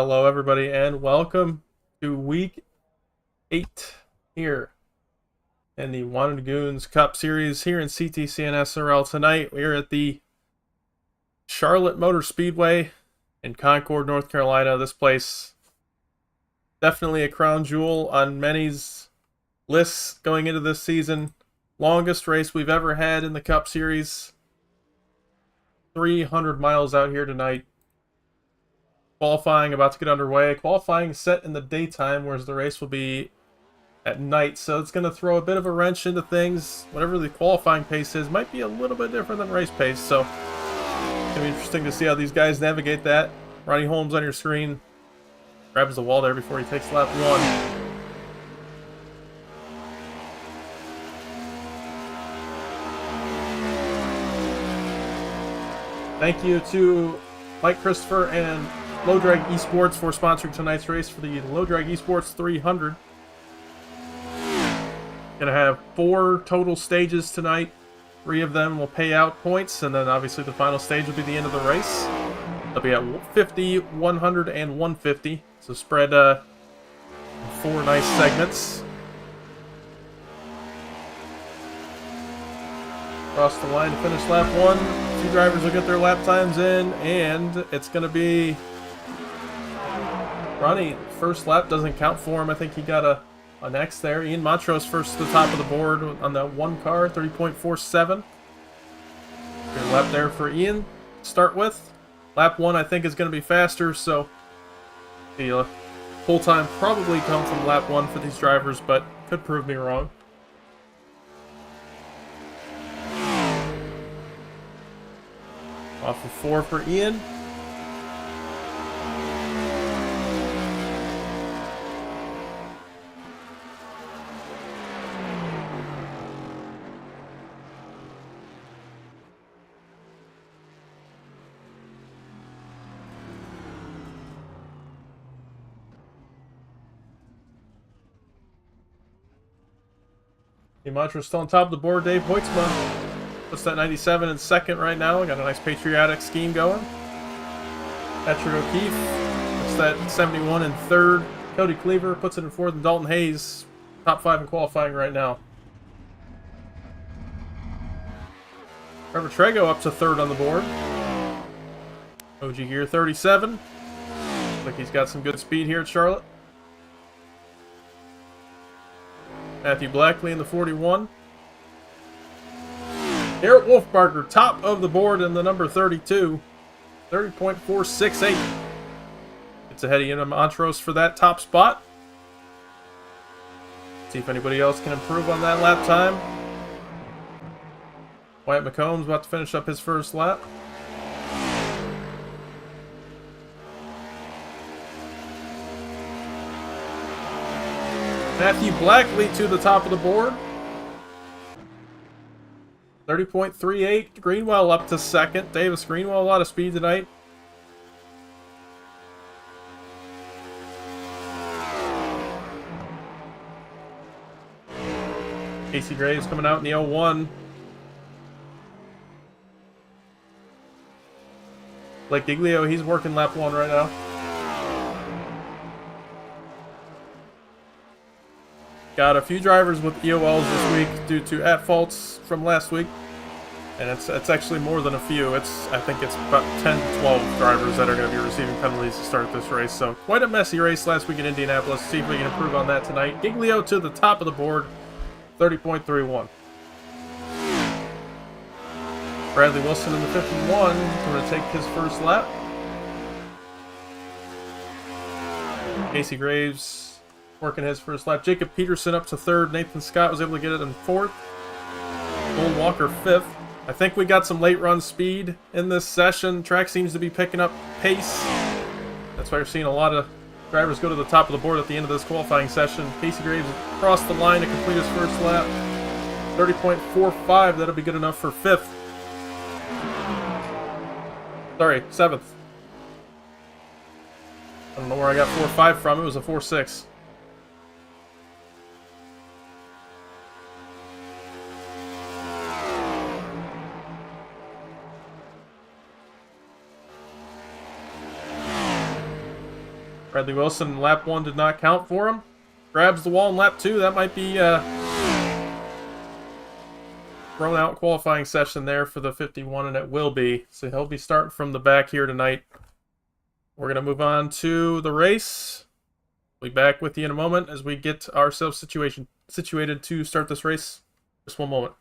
Hello, everybody, and welcome to week 8 here in the Wanted Goons Cup Series here in CTC and SRL. Tonight, we are at the Charlotte Motor Speedway in Concord, North Carolina. This place, definitely a crown jewel on many's lists going into this season. Longest race we've ever had in the Cup Series. 300 miles out here tonight. Qualifying about to get underway. Qualifying set in the daytime, whereas the race will be at night. So it's going to throw a bit of a wrench into things. Whatever the qualifying pace is, might be a little bit different than race pace. So it's going to be interesting to see how these guys navigate that. Ronnie Holmes on your screen. Grabs the wall there before he takes lap 1. Thank you to Mike Christopher and Low Drag Esports for sponsoring tonight's race for the Low Drag Esports 300. Gonna have 4 total stages tonight. 3 of them will pay out points, and then obviously the final stage will be the end of the race. They'll be at 50, 100, and 150. So spread 4 nice segments. Across the line to finish lap 1. 2 drivers will get their lap times in, and it's going to be Ronnie. First lap doesn't count for him. I think he got an X there. Ian Montrose first to the top of the board on that one car, 30.47. Good lap there for Ian to start with. Lap 1 I think is going to be faster, so the full time probably come from lap 1 for these drivers, but could prove me wrong. Off of 4 for Ian. Mantra still on top of the board. Dave Hoitzma puts that 97 in second right now. Got a nice patriotic scheme going. Patrick O'Keefe puts that 71 in third. Cody Cleaver puts it in fourth. And Dalton Hayes, top 5 in qualifying right now. Trevor Trego up to third on the board. OG Gear 37. Looks like he's got some good speed here at Charlotte. Matthew Blackley in the 41. Garrett Wolfbarger, top of the board in the number 32. 30.468. It's ahead of Ian Montrose for that top spot. See if anybody else can improve on that lap time. Wyatt McCombs about to finish up his first lap. Matthew Blackley to the top of the board. 30.38. Greenwell up to second. Davis Greenwell, a lot of speed tonight. Casey Graves coming out in the 01. Blake Giglio, he's working lap 1 right now. Got a few drivers with EOLs this week due to at-faults from last week. And it's actually more than a few. I think it's about 10 to 12 drivers that are going to be receiving penalties to start this race. So quite a messy race last week in Indianapolis. See if we can improve on that tonight. Giglio to the top of the board, 30.31. Bradley Wilson in the 51 going to take his first lap. Casey Graves working his first lap. Jacob Peterson up to third. Nathan Scott was able to get it in fourth. Cole Walker fifth. I think we got some late run speed in this session. Track seems to be picking up pace. That's why you're seeing a lot of drivers go to the top of the board at the end of this qualifying session. Casey Graves across the line to complete his first lap. 30.45. That'll be good enough for fifth. Sorry, 7th. I don't know where I got 4.5 from. It was a 4.6. Bradley Wilson in lap 1 did not count for him. Grabs the wall in lap 2. That might be thrown out qualifying session there for the 51, and it will be. So he'll be starting from the back here tonight. We're going to move on to the race. We'll be back with you in a moment as we get ourselves situated to start this race. Just one moment.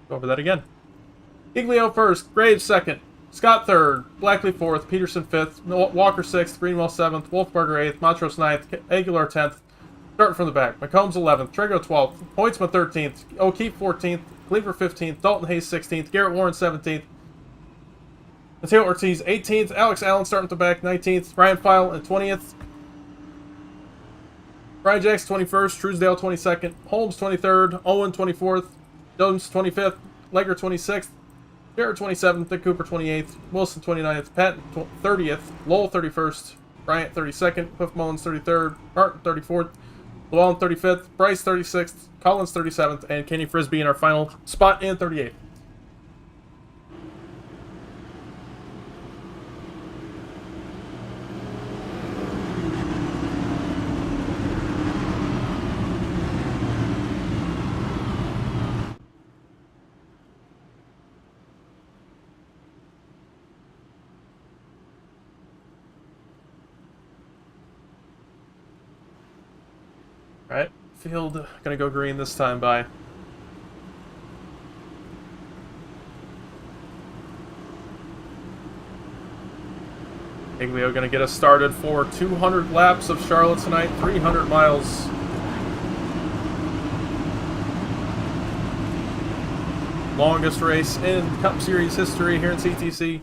Go over that again. Iglio first, Graves second, Scott third, Blackley fourth, Peterson fifth, Walker sixth, Greenwell seventh, Wolfberger eighth, Montrose ninth, Aguilar 10th. Starting from the back, McCombs 11th, Trego 12th, Pointsman 13th, O'Keefe 14th, Cleaver 15th, Dalton Hayes 16th, Garrett Warren 17th, Mateo Ortiz 18th, Alex Allen starting at the back 19th, Ryan File in 20th, Brian Jackson 21st, Truesdale 22nd, Holmes 23rd, Owen 24th, Jones 25th, Legger 26th, Jarrett 27th, Vic Cooper 28th, Wilson 29th, Patton 30th, Lowell 31st, Bryant 32nd, Cliff Mullins 33rd, Martin 34th, Llewellyn 35th, Bryce 36th, Collins 37th, and Kenny Frisbee in our final spot in 38th. Alright, field gonna go green this time by. Iglio gonna get us started for 200 laps of Charlotte tonight, 300 miles. Longest race in Cup Series history here in CTC.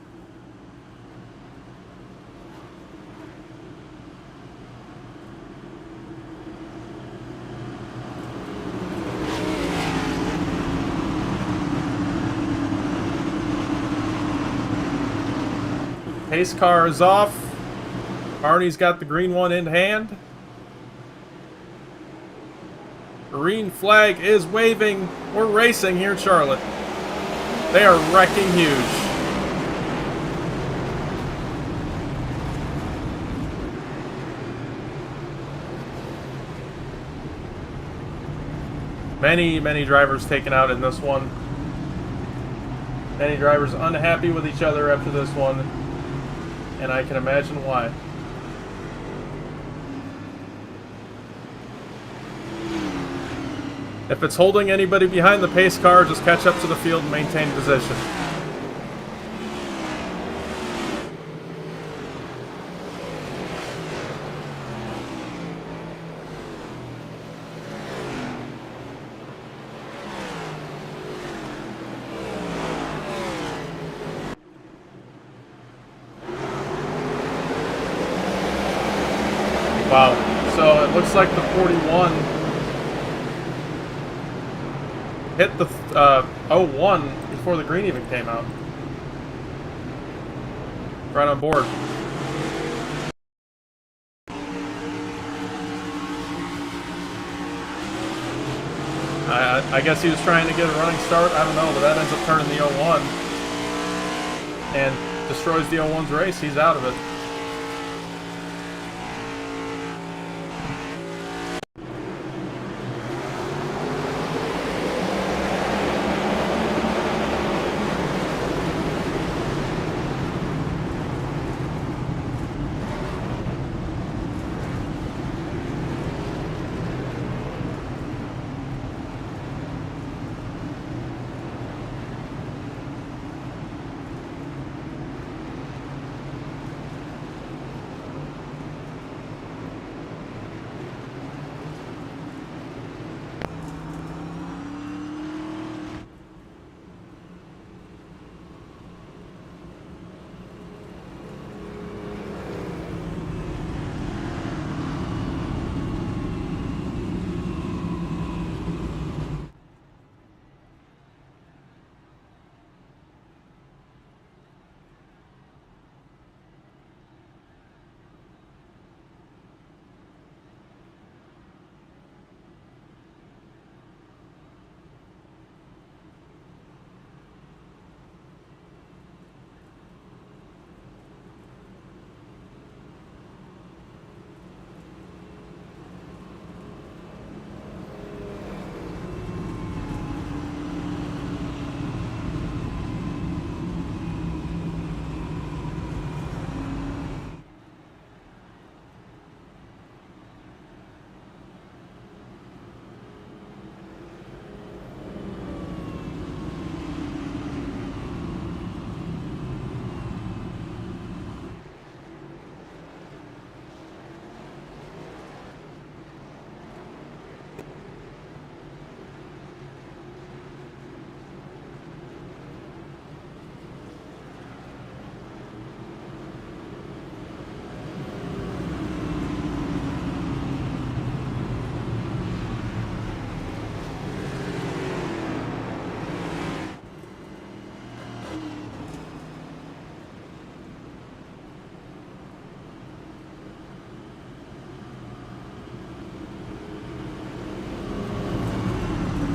Pace car is off. Arnie's got the green one in hand. Green flag is waving. We're racing here in Charlotte. They are wrecking huge. Many drivers taken out in this one. Many drivers unhappy with each other after this one. And I can imagine why. If it's holding anybody behind the pace car, just catch up to the field and maintain position. Wow, so it looks like the 41 hit the 01 before the green even came out. Right on board. I guess he was trying to get a running start, I don't know, but that ends up turning the 01 and destroys the 01's race. He's out of it.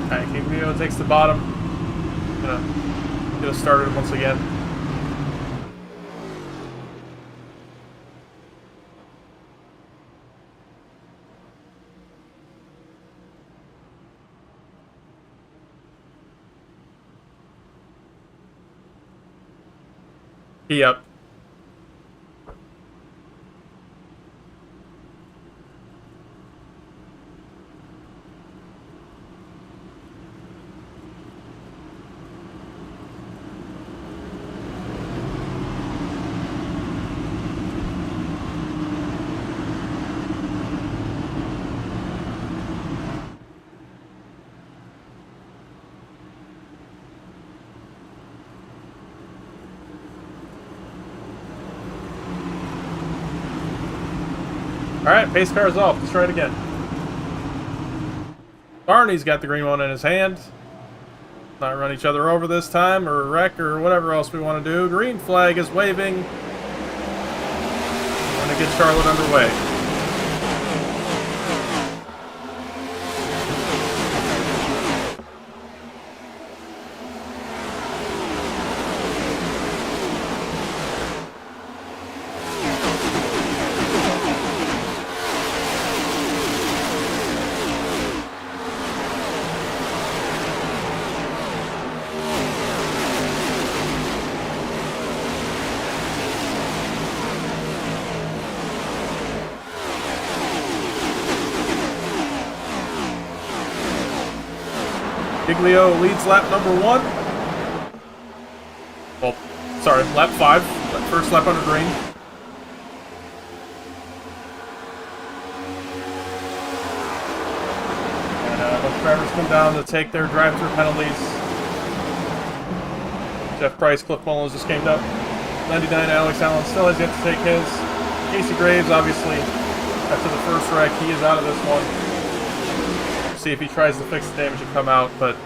Alright, Iglio takes the bottom. Gonna get us started once again. Yep. Alright, pace car is off. Let's try it again. Barney's got the green one in his hand. Not run each other over this time, or wreck, or whatever else we want to do. Green flag is waving. Going to get Charlotte underway. Giglio leads lap number 1. Well, sorry, lap 5. First lap under green. And both drivers come down to take their drive-through penalties. Jeff Price, Cliff Mullins just came up. 99, Alex Allen still has yet to take his. Casey Graves, obviously, after the first wreck, he is out of this one. See if he tries to fix the damage and come out, but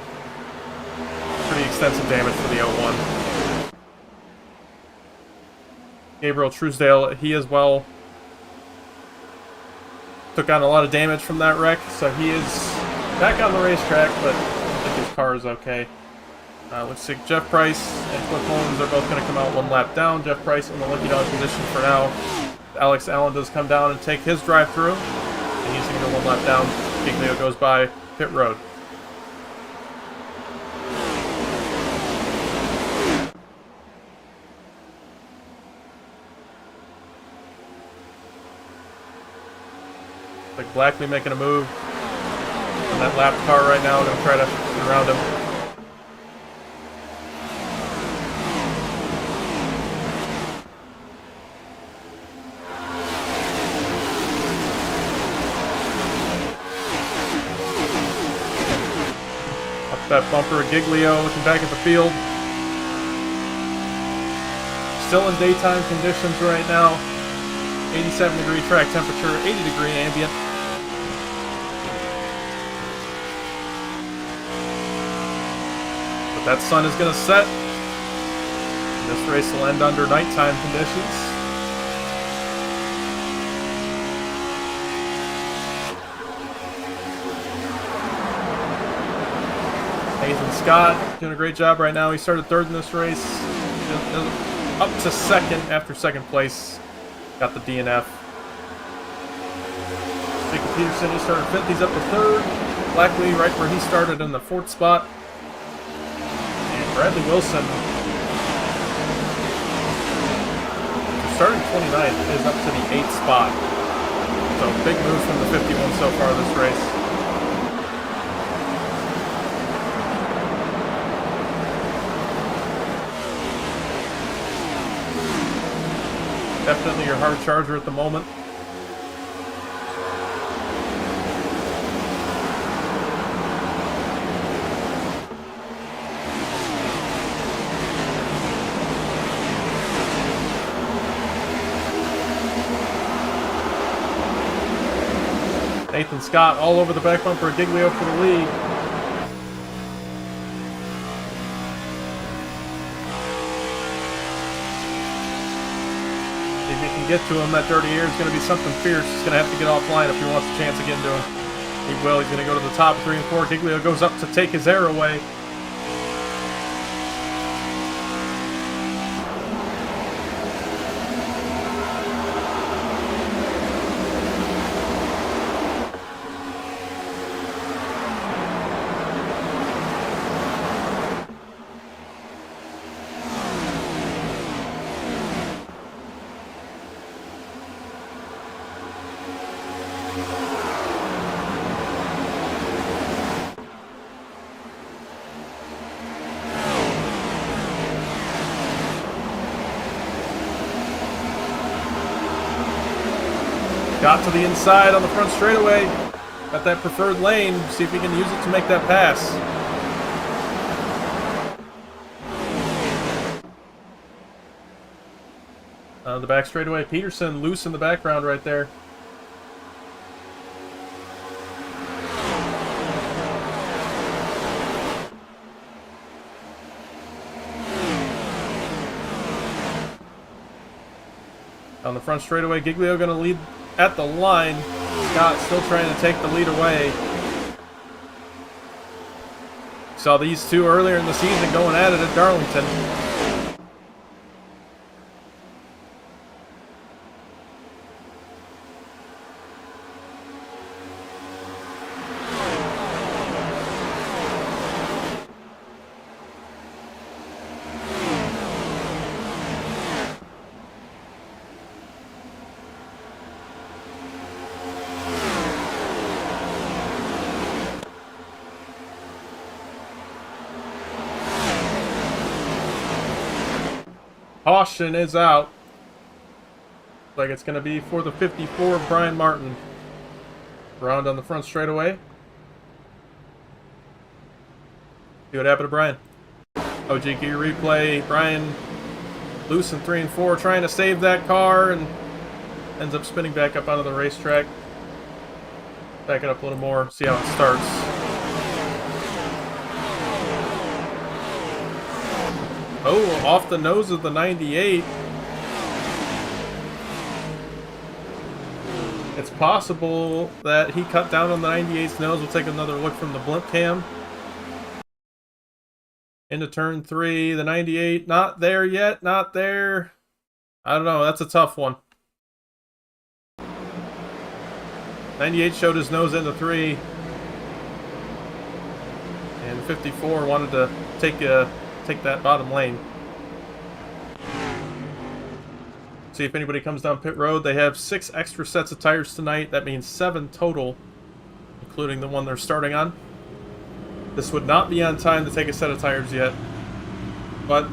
pretty extensive damage for the 01. Gabriel Truesdale, he as well took on a lot of damage from that wreck, so he is back on the racetrack, but I think his car is okay. Looks like Jeff Price and Cliff Mullins are both going to come out one lap down. Jeff Price in the lucky dog position for now. Alex Allen does come down and take his drive-through, and he's going to go one lap down. Giglio goes by pit road. Like Blackley making a move on that lap car right now. Going to try to get around him. That bumper, Giglio looking back at the field. Still in daytime conditions right now. 87-degree track temperature, 80-degree ambient. But that sun is going to set. This race will end under nighttime conditions. Nathan Scott doing a great job right now. He started third in this race, up to second after second place. Got the DNF. Jacob Peterson, he started fifth. He's up to third. Blackley right where he started in the fourth spot. And Bradley Wilson, starting 29th, is up to the 8th spot. So big move from the 51 so far this race. Definitely your hard charger at the moment. Nathan Scott all over the back bumper of Giglio for the lead. If you can get to him, that dirty air is going to be something fierce. He's going to have to get offline if he wants a chance again to him. He will. He's going to go to the top 3 and 4. Giglio goes up to take his air away. Got to the inside on the front straightaway. Got that preferred lane. See if he can use it to make that pass. The back straightaway. Peterson loose in the background right there. On the front straightaway, Giglio going to lead at the line. Scott still trying to take the lead away. Saw these two earlier in the season going at it at Darlington. Caution is out. Looks like it's going to be for the 54 of Brian Martin. Round on the front straightaway. See what happened to Brian. OG gear replay. Brian loose in 3 and 4, trying to save that car, and ends up spinning back up onto the racetrack. Back it up a little more, see how it starts. Oh, off the nose of the 98. It's possible that he cut down on the 98's nose. We'll take another look from the blimp cam. Into turn 3, the 98, not there yet, not there. I don't know, that's a tough one. 98 showed his nose into 3. And 54 wanted to take that bottom lane. See if anybody comes down pit road. They have 6 extra sets of tires tonight. That means 7 total, including the one they're starting on. This would not be on time to take a set of tires yet, but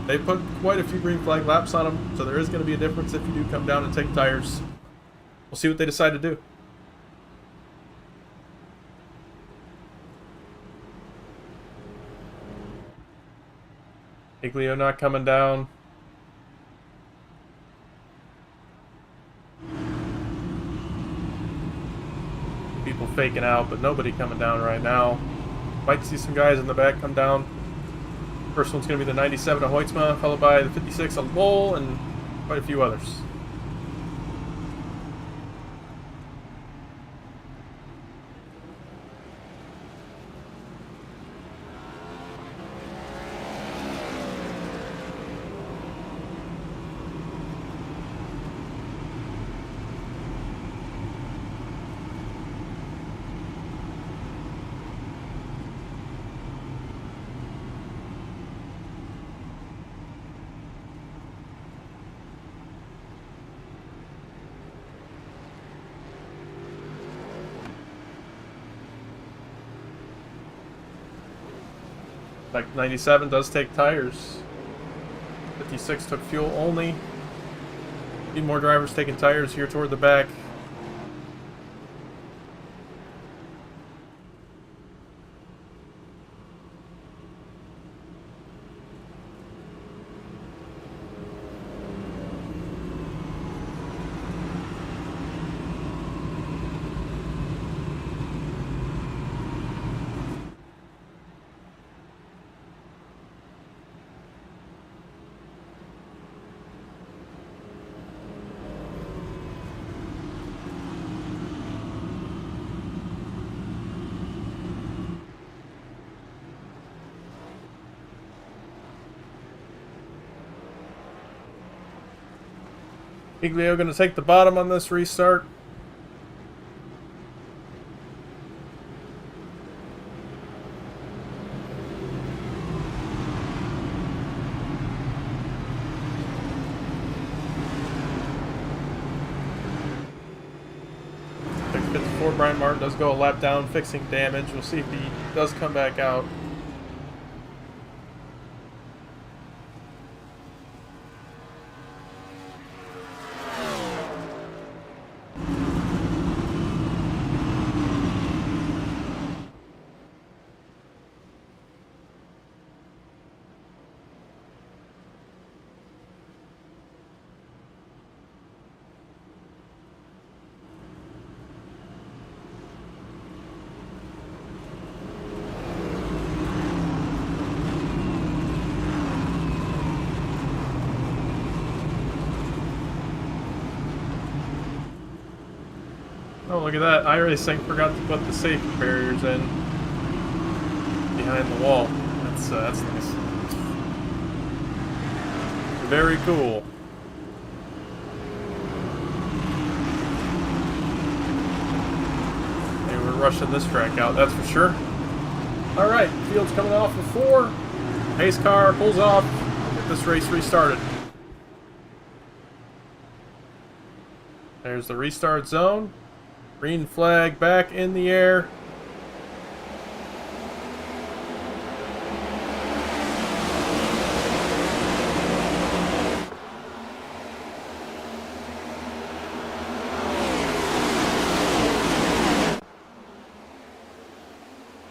they put quite a few green flag laps on them, so there is going to be a difference if you do come down and take tires. We'll see what they decide to do. Giglio not coming down. People faking out, but nobody coming down right now. Might see some guys in the back come down. First one's going to be the 97 of Hoytsma, followed by the 56 of Lowell, and quite a few others. Like 97 does take tires. 56 took fuel only. Need more drivers taking tires here toward the back. Giglio going to take the bottom on this restart. Pick 54, Brian Martin does go a lap down, fixing damage. We'll see if he does come back out. Oh, look at that. iRacing forgot to put the safety barriers in behind the wall. That's nice. Very cool. Hey, we're rushing this track out, that's for sure. Alright, field's coming off of 4. Pace car pulls off. Get this race restarted. There's the restart zone. Green flag back in the air.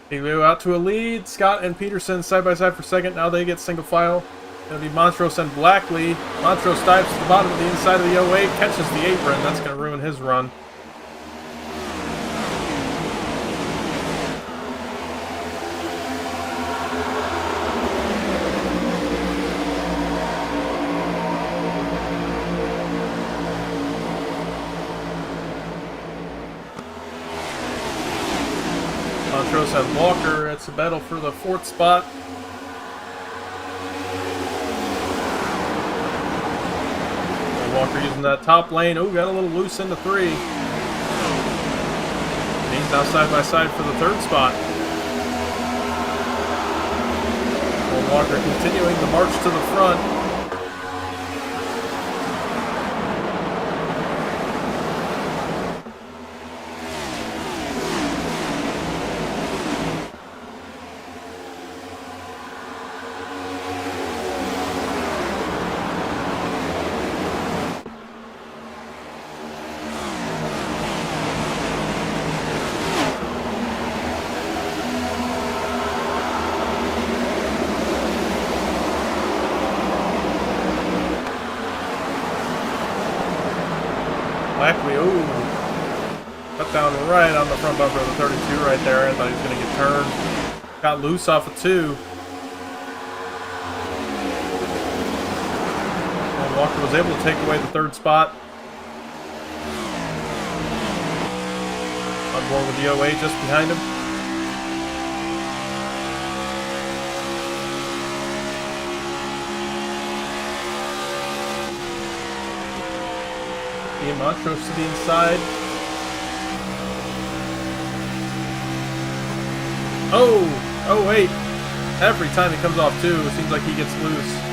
Igloo out to a lead. Scott and Peterson side by side for second. Now they get single file. Gonna be Montrose and Blackley. Montrose dives to the bottom of the inside of the 08, catches the apron. That's gonna ruin his run. Montrose and Walker. It's a battle for the 4th spot. Walker using that top lane. Oh, got a little loose into 3. And he's now side by side for the 3rd spot. Well, Walker continuing the march to the front. Blackley, ooh, cut down right on the front bumper of the 32 right there. I thought he was going to get turned. Got loose off of 2. And Walker was able to take away the 3rd spot. On board with the 08 just behind him. Ian Montrose to the inside. Oh wait. Every time he comes off 2, it seems like he gets loose.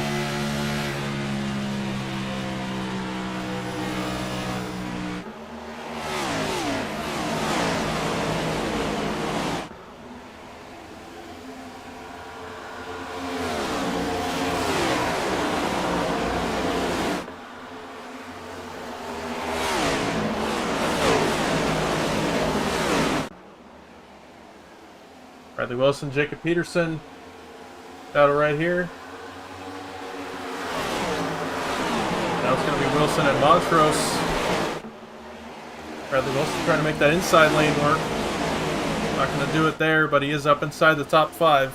Bradley Wilson, Jacob Peterson. Battle right here. Now it's going to be Wilson and Montrose. Bradley Wilson trying to make that inside lane work. Not going to do it there, but he is up inside the top 5.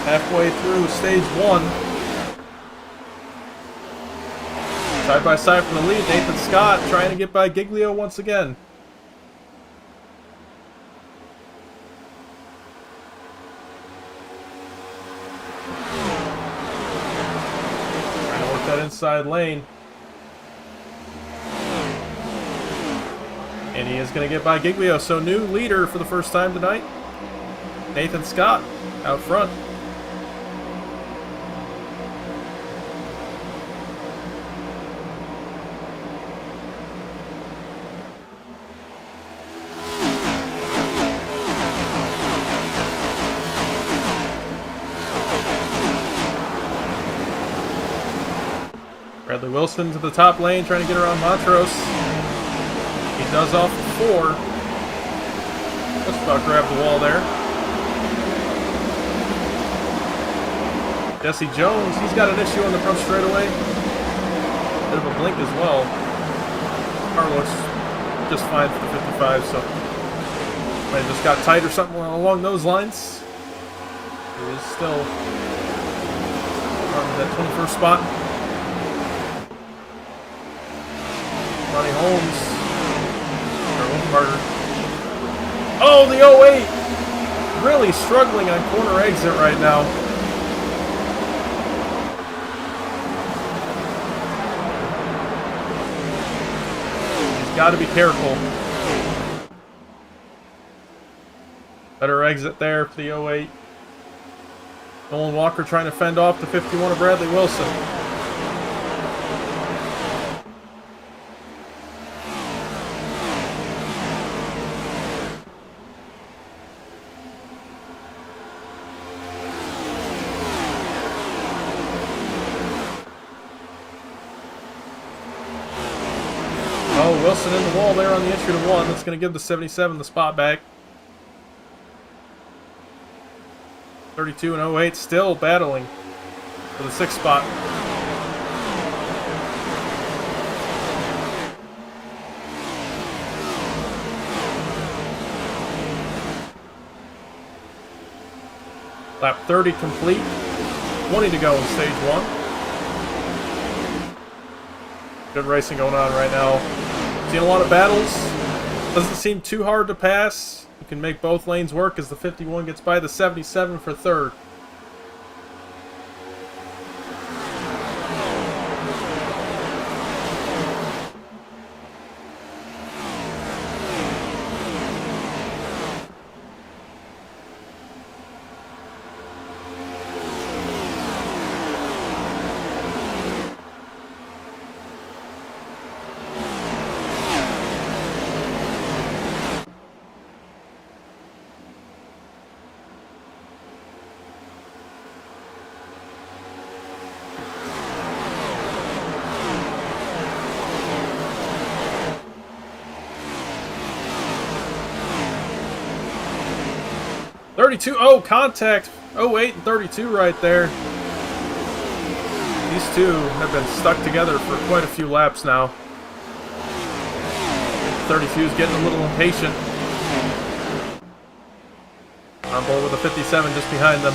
Halfway through stage 1. Side by side for the lead, Nathan Scott trying to get by Giglio once again. That inside lane. And he is going to get by Giglio. So new leader for the first time tonight. Nathan Scott out front. Bradley Wilson to the top lane, trying to get around Montrose. He does off the 4. Just about grabbed the wall there. Jesse Jones, he's got an issue on the front straightaway. Bit of a blink as well. Car looks just fine for the 55, so might have just got tight or something along those lines. He is still on that 21st spot. Ronnie Holmes. Or Wolfenbarger. Oh, the 08! Really struggling on corner exit right now. He's got to be careful. Better exit there for the 08. Nolan Walker trying to fend off the 51 of Bradley Wilson. Oh, Wilson in the wall there on the entry to 1. That's going to give the 77 the spot back. 32 and 08 still battling for the 6th spot. Lap 30 complete. 20 to go in stage 1. Good racing going on right now. Seeing a lot of battles. Doesn't seem too hard to pass. You can make both lanes work as the 51 gets by the 77 for 3rd. Oh, contact. 08 and 32 right there. These two have been stuck together for quite a few laps now. 32 is getting a little impatient. On board with the 57 just behind them.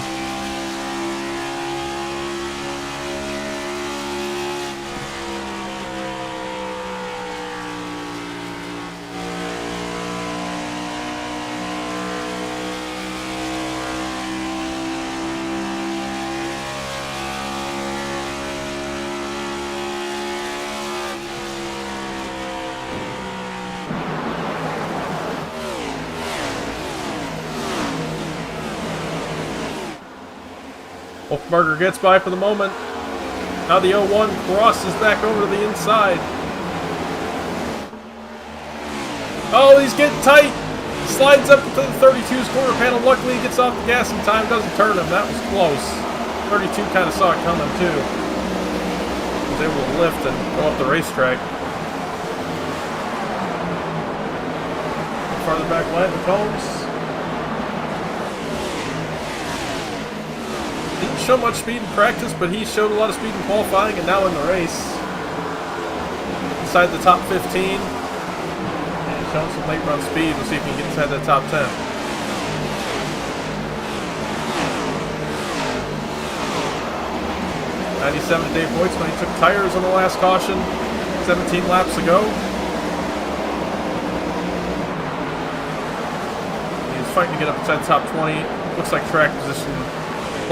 Wolfenbarger gets by for the moment. Now the 01 crosses back over to the inside. Oh, he's getting tight. Slides up to the 32's quarter panel. Luckily, he gets off the gas in time. Doesn't turn him. That was close. 32 kind of saw it coming, too. He was able to lift and go up the racetrack. Farther back line, McCombs. Didn't show much speed in practice, but he showed a lot of speed in qualifying and now in the race. Inside the top 15. And showing some late run speed. We'll see if he can get inside the top 10. '97 Dave Boyce when he took tires on the last caution 17 laps ago. He was fighting to get up inside the top 20. Looks like track position a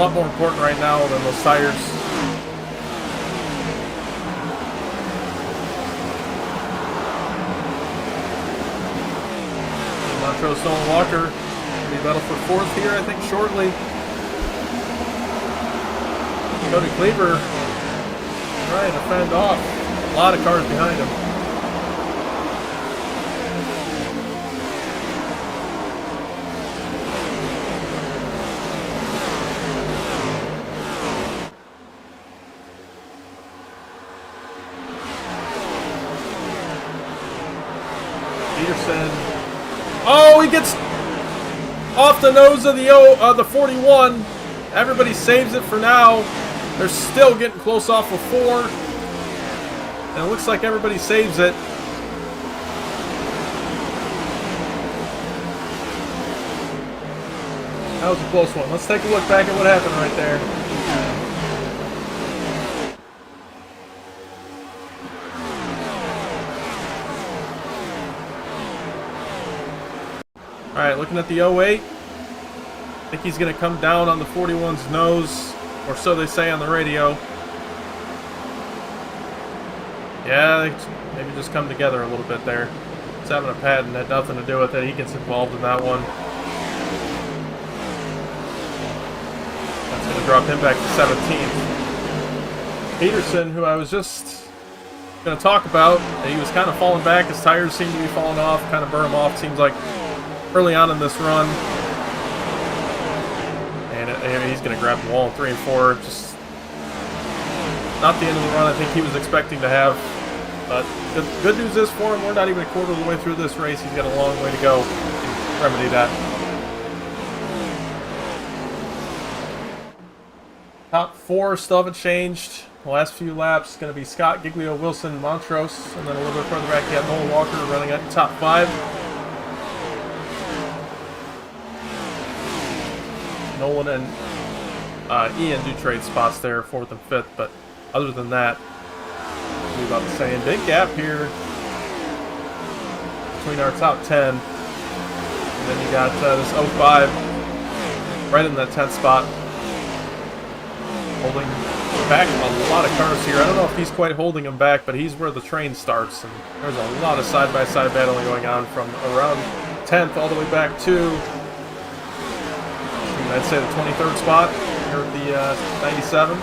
lot more important right now than those tires. Montrose Nolan Walker will be battle for 4th here, I think, shortly. Cody Cleaver trying to fend off a lot of cars behind him. Peterson. Oh, he gets off the nose of the 41. Everybody saves it for now. They're still getting close off of 4. And it looks like everybody saves it. That was a close one. Let's take a look back at what happened right there. looking at the 08. I think he's going to come down on the 41's nose, or so they say on the radio. Yeah, they maybe just come together a little bit there. It's having a pad and had nothing to do with it. He gets involved in that one. That's going to drop him back to 17th. Peterson, who I was just going to talk about, he was kind of falling back. His tires seem to be falling off, kind of burn him off, seems like, early on in this run. And he's going to grab the wall in 3 and 4. Just not the end of the run I think he was expecting to have. But the good news is for him, we're not even a quarter of the way through this race. He's got a long way to go to remedy that. Top 4 still haven't changed. The last few laps going to be Scott, Giglio, Wilson, Montrose, and then a little bit further back you have Nolan Walker running at top 5. Nolan and Ian do trade spots there, 4th and 5th, but other than that, we're about the same. Big gap here between our top 10. And then you got this 05 right in that 10th spot, holding back a lot of cars here. I don't know if he's quite holding them back, but he's where the train starts, and there's a lot of side-by-side battling going on from around 10th all the way back to, I'd say, the 23rd spot here at the 97.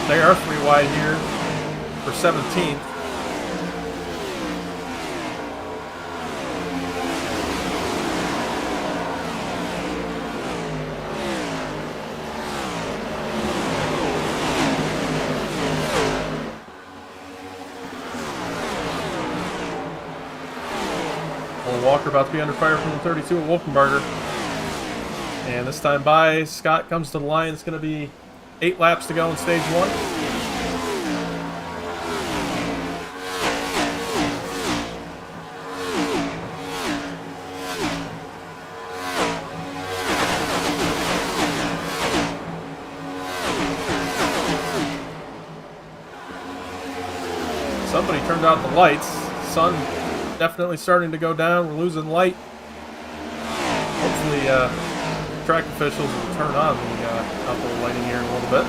They are 3 wide here for 17th. Walker about to be under fire from the 32 at Wolfenbarger. And this time by, Scott comes to the line. It's going to be 8 laps to go in stage 1. Somebody turned out the lights. Sun definitely starting to go down. We're losing light. Hopefully, track officials will turn on the outdoor lighting here in a little bit.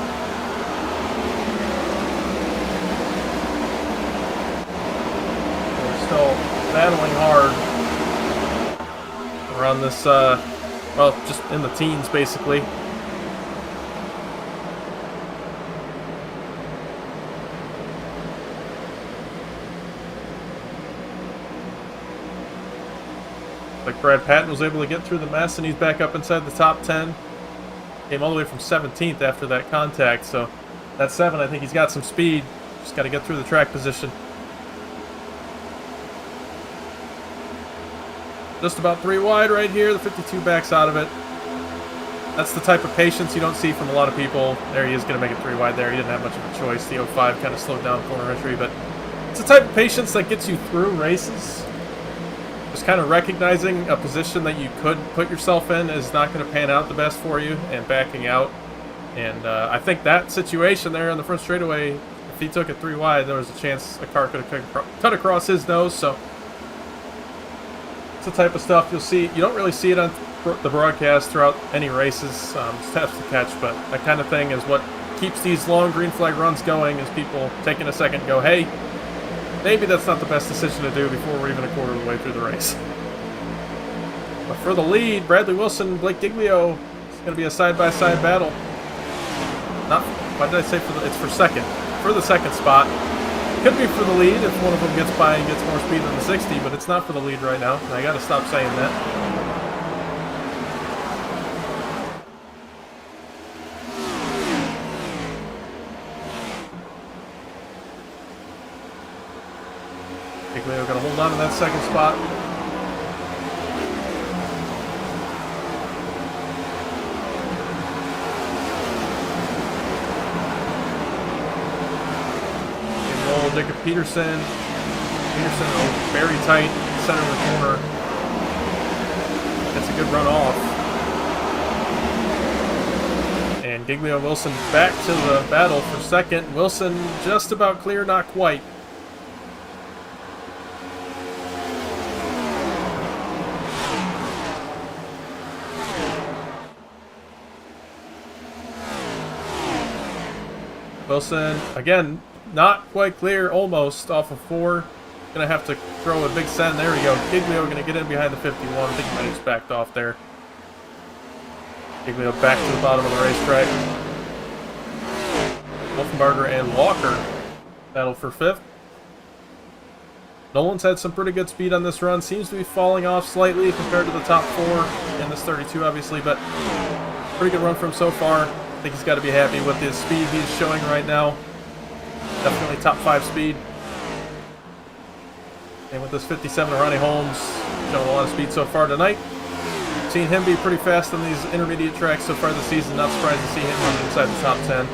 We're still battling hard around this, well, just in the teens, basically. Like Brad Patton was able to get through the mess, and he's back up inside the top 10. Came all the way from 17th after that contact, so that 7, I think he's got some speed. Just got to get through the track position. Just about 3 wide right here. The 52 backs out of it. That's the type of patience you don't see from a lot of people. There he is, going to make it 3 wide there. He didn't have much of a choice. The 05 kind of slowed down corner entry, but it's the type of patience that gets you through races. Just kind of recognizing a position that you could put yourself in is not going to pan out the best for you, and backing out. And I think that situation there on the front straightaway, if he took it 3 wide, there was a chance a car could have cut across his nose. So it's the type of stuff you'll see. You don't really see it on the broadcast throughout any races. Just tough to catch, but that kind of thing is what keeps these long green flag runs going, is people taking a second and go, hey, maybe that's not the best decision to do before we're even a quarter of the way through the race. But for the lead, Bradley Wilson, Blake Giglio, it's going to be a side-by-side battle. Not, why did I say for the, it's for second. For the second spot. Could be for the lead if one of them gets by and gets more speed than the 60, but it's not for the lead right now. And I got to stop saying that. Giglio got to hold on to that second spot. Roll Jacob Peterson. Peterson very tight, center of the corner. That's a good run off. And Giglio and Wilson back to the battle for second. Wilson just about clear, not quite. Wilson, again, not quite clear, almost off of 4. Gonna have to throw a big send. There we go. Giglio gonna get in behind the 51. I think he might have just backed off there. Giglio back to the bottom of the racetrack. Wolfenbarger and Walker battle for 5th. Nolan's had some pretty good speed on this run. Seems to be falling off slightly compared to the top 4 in this 32, obviously, but pretty good run from him so far. I think he's got to be happy with the speed he's showing right now. Definitely top 5 speed. And with this 57 of Ronnie Holmes, showing a lot of speed so far tonight. Seen him be pretty fast on these intermediate tracks so far this season. Not surprised to see him running inside the top 10.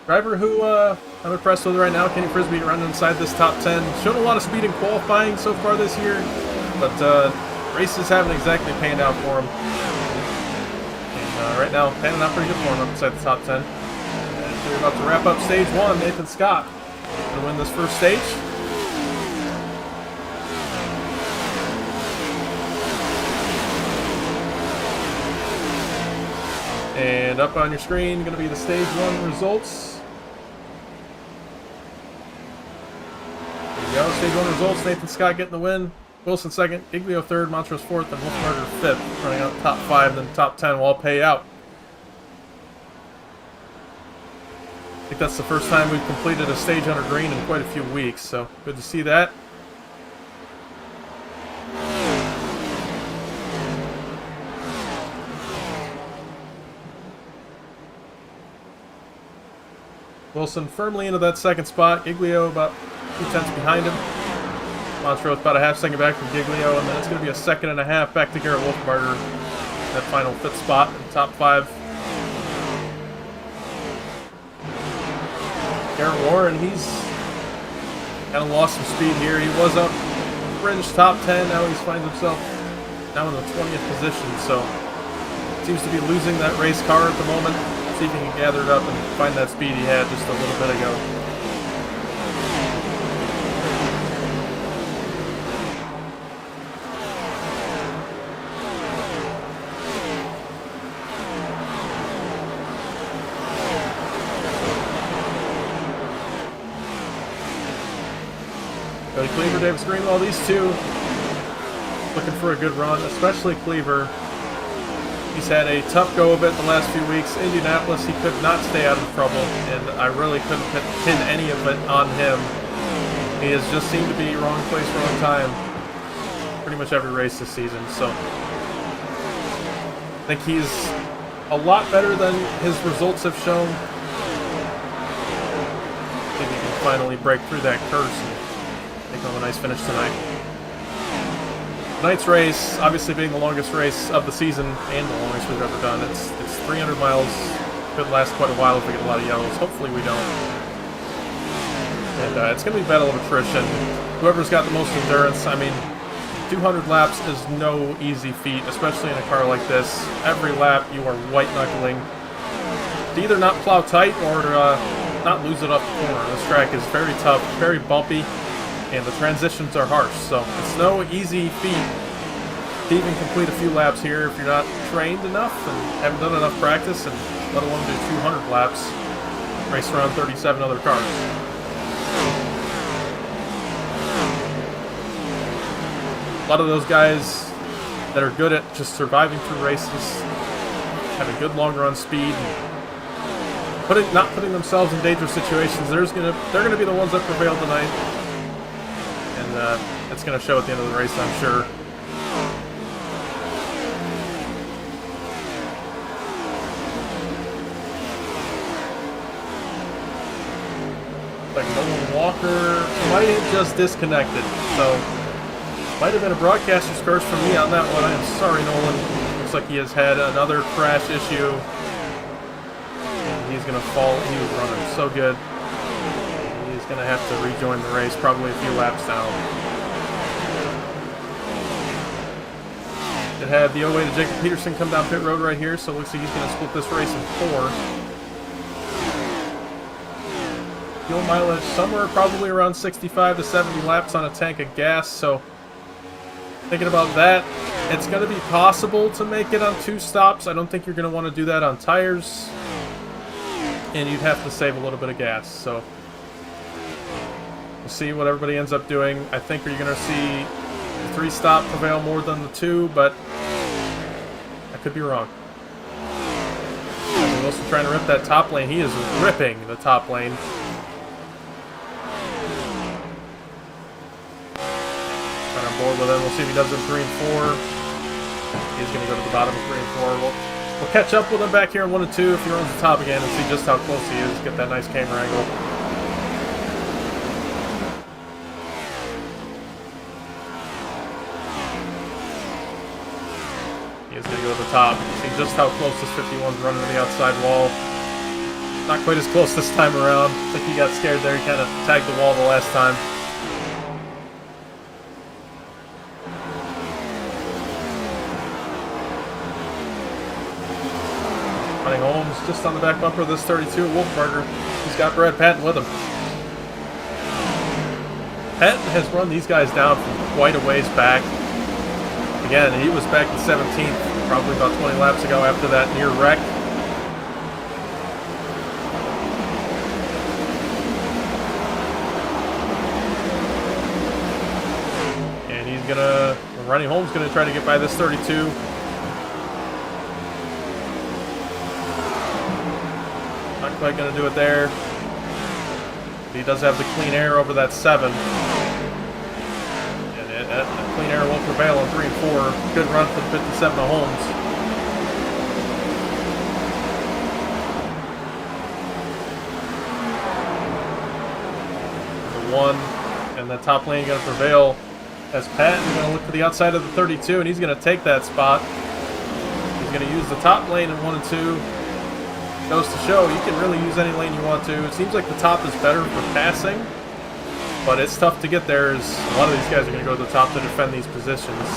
Driver who I'm impressed with right now, Kenny Frisbee, running inside this top 10. Shown a lot of speed in qualifying so far this year, but races haven't exactly panned out for him. And right now, panning out pretty good for him up inside the top 10. And we're about to wrap up stage 1. Nathan Scott going to win this first stage. And up on your screen, going to be the stage 1 results. There you go, stage 1 results. Nathan Scott getting the win. Wilson 2nd, Giglio 3rd, Montrose 4th, and Wolfenbarger 5th. Running out top 5, then top 10 will all pay out. I think that's the first time we've completed a stage under green in quite a few weeks, so good to see that. Wilson firmly into that 2nd spot. Giglio about 2/10 behind him. Montrose about a half-second back from Giglio, and then it's going to be a 1.5 back to Garrett Wolfenbarger. That final 5th spot in the top 5. Garrett Warren, he's kind of lost some speed here. He was up fringe top 10. Now he finds himself now in the 20th position, so seems to be losing that race car at the moment. See if he can gather it up and find that speed he had just a little bit ago. Go to Cleaver, Davis Greenwell. These two looking for a good run, especially Cleaver. He's had a tough go of it the last few weeks. Indianapolis, he could not stay out of trouble, and I really couldn't pin any of it on him. He has just seemed to be wrong place, wrong time pretty much every race this season, so I think he's a lot better than his results have shown. I think he can finally break through that curse and make home a nice finish tonight. Tonight's race, obviously being the longest race of the season and the longest we've ever done. It's 300 miles. Could last quite a while if we get a lot of yellows. Hopefully we don't. And it's going to be a battle of attrition. Whoever's got the most endurance. I mean, 200 laps is no easy feat, especially in a car like this. Every lap you are white-knuckling to either not plow tight or not lose it off the corner. This track is very tough, very bumpy, and the transitions are harsh, so it's no easy feat to even complete a few laps here if you're not trained enough and haven't done enough practice, and let alone do 200 laps, race around 37 other cars. A lot of those guys that are good at just surviving through races, having good long run speed, and not putting themselves in dangerous situations, they're gonna be the ones that prevail tonight. It's going to show at the end of the race, I'm sure. Like Nolan Walker might have just disconnected, so might have been a broadcaster's curse from me on that one. I am sorry, Nolan. Looks like he has had another crash issue, and he's going to fall. He was running so good. He's going to have to rejoin the race, probably a few laps down. It had the 08 of Jacob Peterson come down pit road right here, so it looks like he's going to split this race in 4. Fuel mileage somewhere probably around 65 to 70 laps on a tank of gas, so thinking about that. It's going to be possible to make it on 2 stops. I don't think you're going to want to do that on tires. And you'd have to save a little bit of gas. So we'll see what everybody ends up doing. I think you're going to see the 3-stop prevail more than the 2, but I could be wrong. Wilson trying to rip that top lane. He is ripping the top lane. Right on board with him. We'll see if he does it in 3 and 4. He's going to go to the bottom of 3 and 4. We'll catch up with him back here in 1 and 2 if he runs the top again and see just how close he is. Get that nice camera angle. He is going to go to the top. You can see just how close this 51's running to the outside wall. Not quite as close this time around. I think he got scared there. He kind of tagged the wall the last time. Running Holmes just on the back bumper of this 32 at Wolfberger. He's got Brad Patton with him. Patton has run these guys down from quite a ways back. Again, he was back in 17th, probably about 20 laps ago after that near wreck. And he's gonna, Ronnie Holmes gonna try to get by this 32. Not quite gonna do it there. But he does have the clean air over that 7. And clean air will prevail on 3 and 4. Good run for the 57 of Holmes. The 1 and the top lane going to prevail as Patton going to look to the outside of the 32, and he's going to take that spot. He's going to use the top lane in 1 and 2. Goes to show you can really use any lane you want to. It seems like the top is better for passing, but it's tough to get there as a lot of these guys are going to go to the top to defend these positions.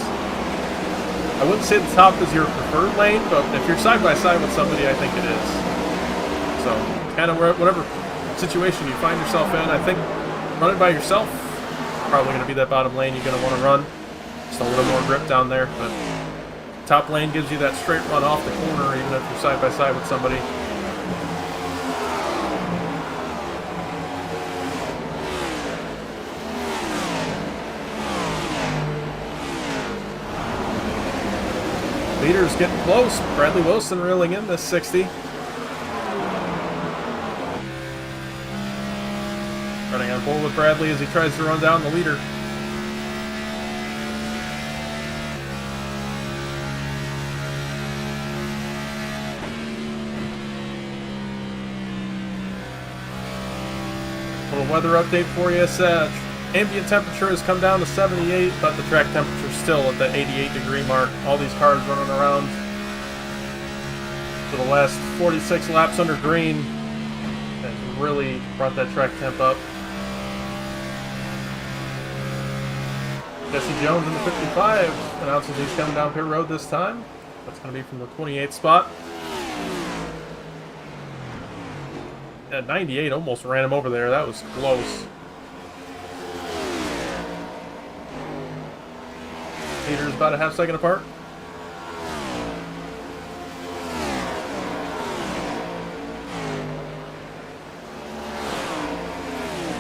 I wouldn't say the top is your preferred lane, but if you're side by side with somebody, I think it is. So, kind of whatever situation you find yourself in, I think running by yourself, probably going to be that bottom lane you're going to want to run. Just a little more grip down there, but top lane gives you that straight run off the corner, even if you're side by side with somebody. Leader's getting close. Bradley Wilson reeling in this 60. Running on board with Bradley as he tries to run down the leader. Little weather update for you. Ambient temperature has come down to 78, but the track temperature is still at the 88-degree mark. All these cars running around for the last 46 laps under green. That really brought that track temp up. Jesse Jones in the 55 announces he's coming down pit road this time. That's going to be from the 28th spot. At 98, almost ran him over there. That was close. Leaders about a half second apart.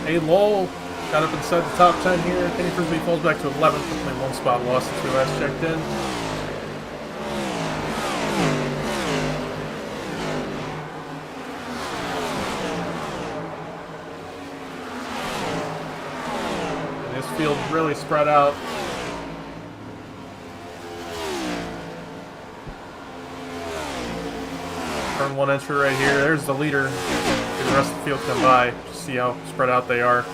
A Lowell got up inside the top 10 here. Kenny Frisbee falls back to 11th, only 1 spot lost since we last checked in. And this field really spread out. Turn 1 entry right here. There's the leader. The rest of the field come by. Just see how spread out they are.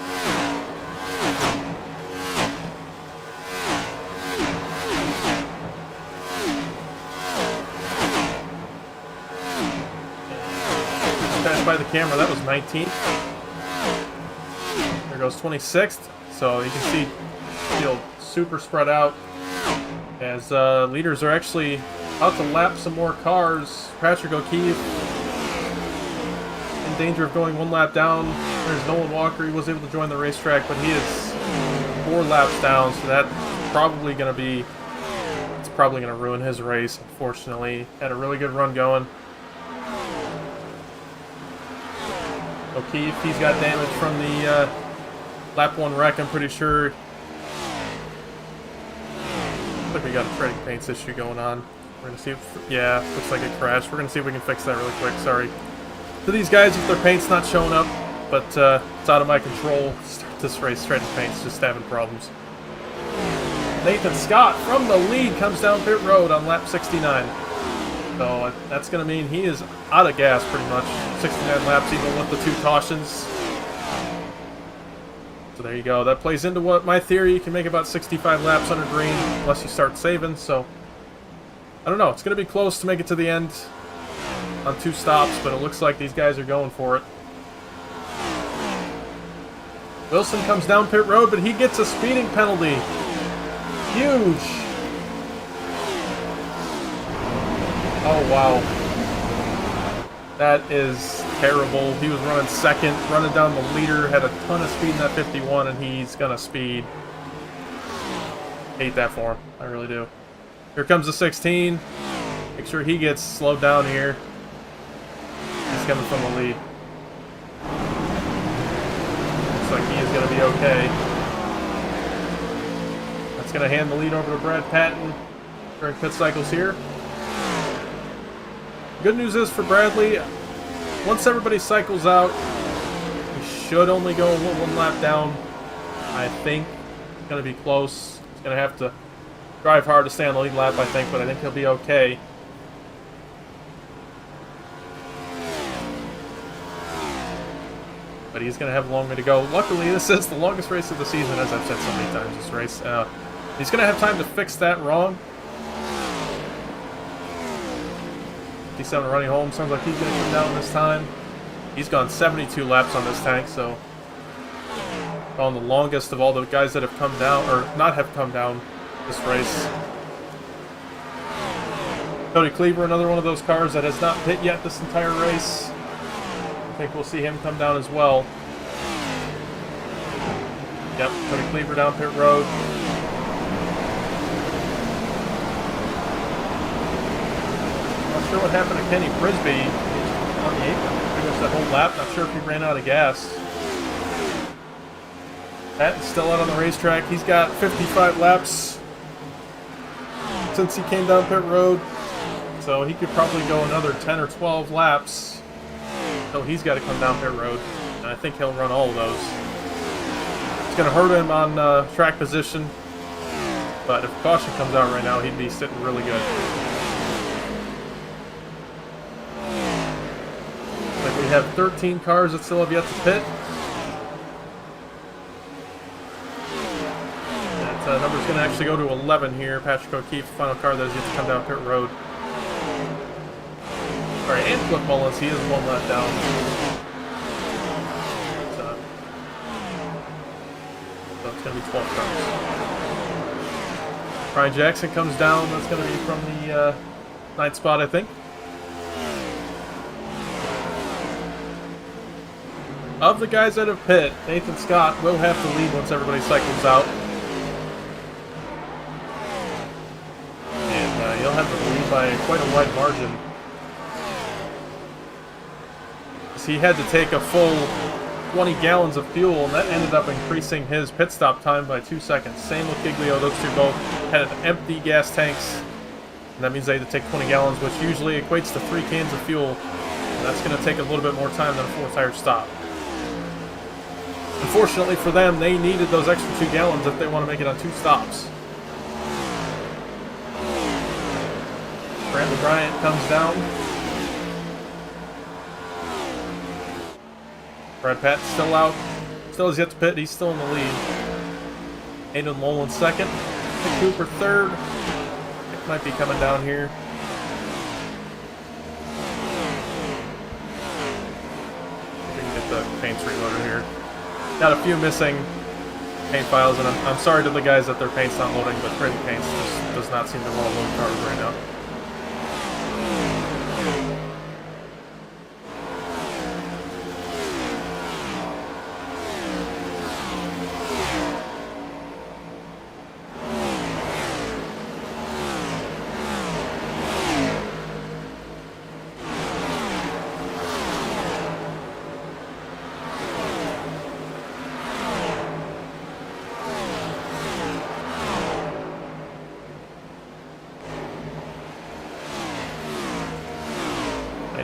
Passed by the camera. That was 19th. There goes 26th. So you can see the field super spread out as leaders are actually out to lap some more cars. Patrick O'Keefe in danger of going 1 lap down. There's Nolan Walker. He was able to join the racetrack, but he is 4 laps down, so that probably going to ruin his race, unfortunately. Had a really good run going. O'Keefe, he's got damage from the lap 1 wreck, I'm pretty sure. Looks like we got a treading paints issue going on. We're going to see if, yeah, looks like it crashed. We're going to see if we can fix that really quick, sorry. To these guys, if their paint's not showing up, but it's out of my control. Start this race, treading paint's just having problems. Nathan Scott from the lead comes down pit road on lap 69. So that's going to mean he is out of gas pretty much. 69 laps even with the 2 cautions. So there you go. That plays into what my theory. You can make about 65 laps under green unless you start saving. So I don't know. It's going to be close to make it to the end on 2 stops, but it looks like these guys are going for it. Wilson comes down pit road, but he gets a speeding penalty. Huge. Oh, wow. That is terrible. He was running second, running down the leader, had a ton of speed in that 51, and he's going to speed. Hate that for him. I really do. Here comes the 16. Make sure he gets slowed down here. He's coming from the lead. Looks like he is going to be okay. That's going to hand the lead over to Brad Patton during pit cycles here. Good news is for Bradley, once everybody cycles out, he should only go 1 lap down. I think it's going to be close. He's going to have to drive hard to stay on the lead lap, I think, but I think he'll be okay. But he's going to have a long way to go. Luckily, this is the longest race of the season, as I've said so many times, this race. He's going to have time to fix that wrong. 57 running home. Sounds like he's going to come down this time. He's gone 72 laps on this tank, so on the longest of all the guys that have come down, or not have come down this race. Cody Cleaver, another one of those cars that has not hit yet this entire race. I think we'll see him come down as well. Yep, Cody Cleaver down pit road. Not sure what happened to Kenny Brisby on the apron. Pretty much that whole lap. Not sure if he ran out of gas. Patton's still out on the racetrack. He's got 55 laps since he came down pit road. So he could probably go another 10 or 12 laps. So he's got to come down pit road. And I think he'll run all of those. It's going to hurt him on track position. But if caution comes out right now, he'd be sitting really good. Like we have 13 cars that still have yet to pit. That number's going to actually go to 11 here. Patrick O'Keefe, final car that has yet to come down pit road. Alright, and Cliff Mullins, he is 1 lap down. So it's going to be 12 cars. Ryan Jackson comes down. That's going to be from the 9th spot, I think. Of the guys that have pit, Nathan Scott will have to lead once everybody cycles out. And he'll have to lead by quite a wide margin. He had to take a full 20 gallons of fuel, and that ended up increasing his pit stop time by 2 seconds. Same with Giglio. Those two both had empty gas tanks, and that means they had to take 20 gallons, which usually equates to 3 cans of fuel. And that's going to take a little bit more time than a 4-tire stop. Unfortunately for them, they needed those extra 2 gallons if they want to make it on 2 stops. Brandon Bryant comes down. Brad Patton still out. Still has yet to pit. He's still in the lead. Aiden Lowell in second. Nick Cooper third. Nick might be coming down here. We can get the paints reloaded here. Got a few missing paint files, and I'm sorry to the guys that their paint's not loading, but Crazy Paints just does not seem to want to load cars right now.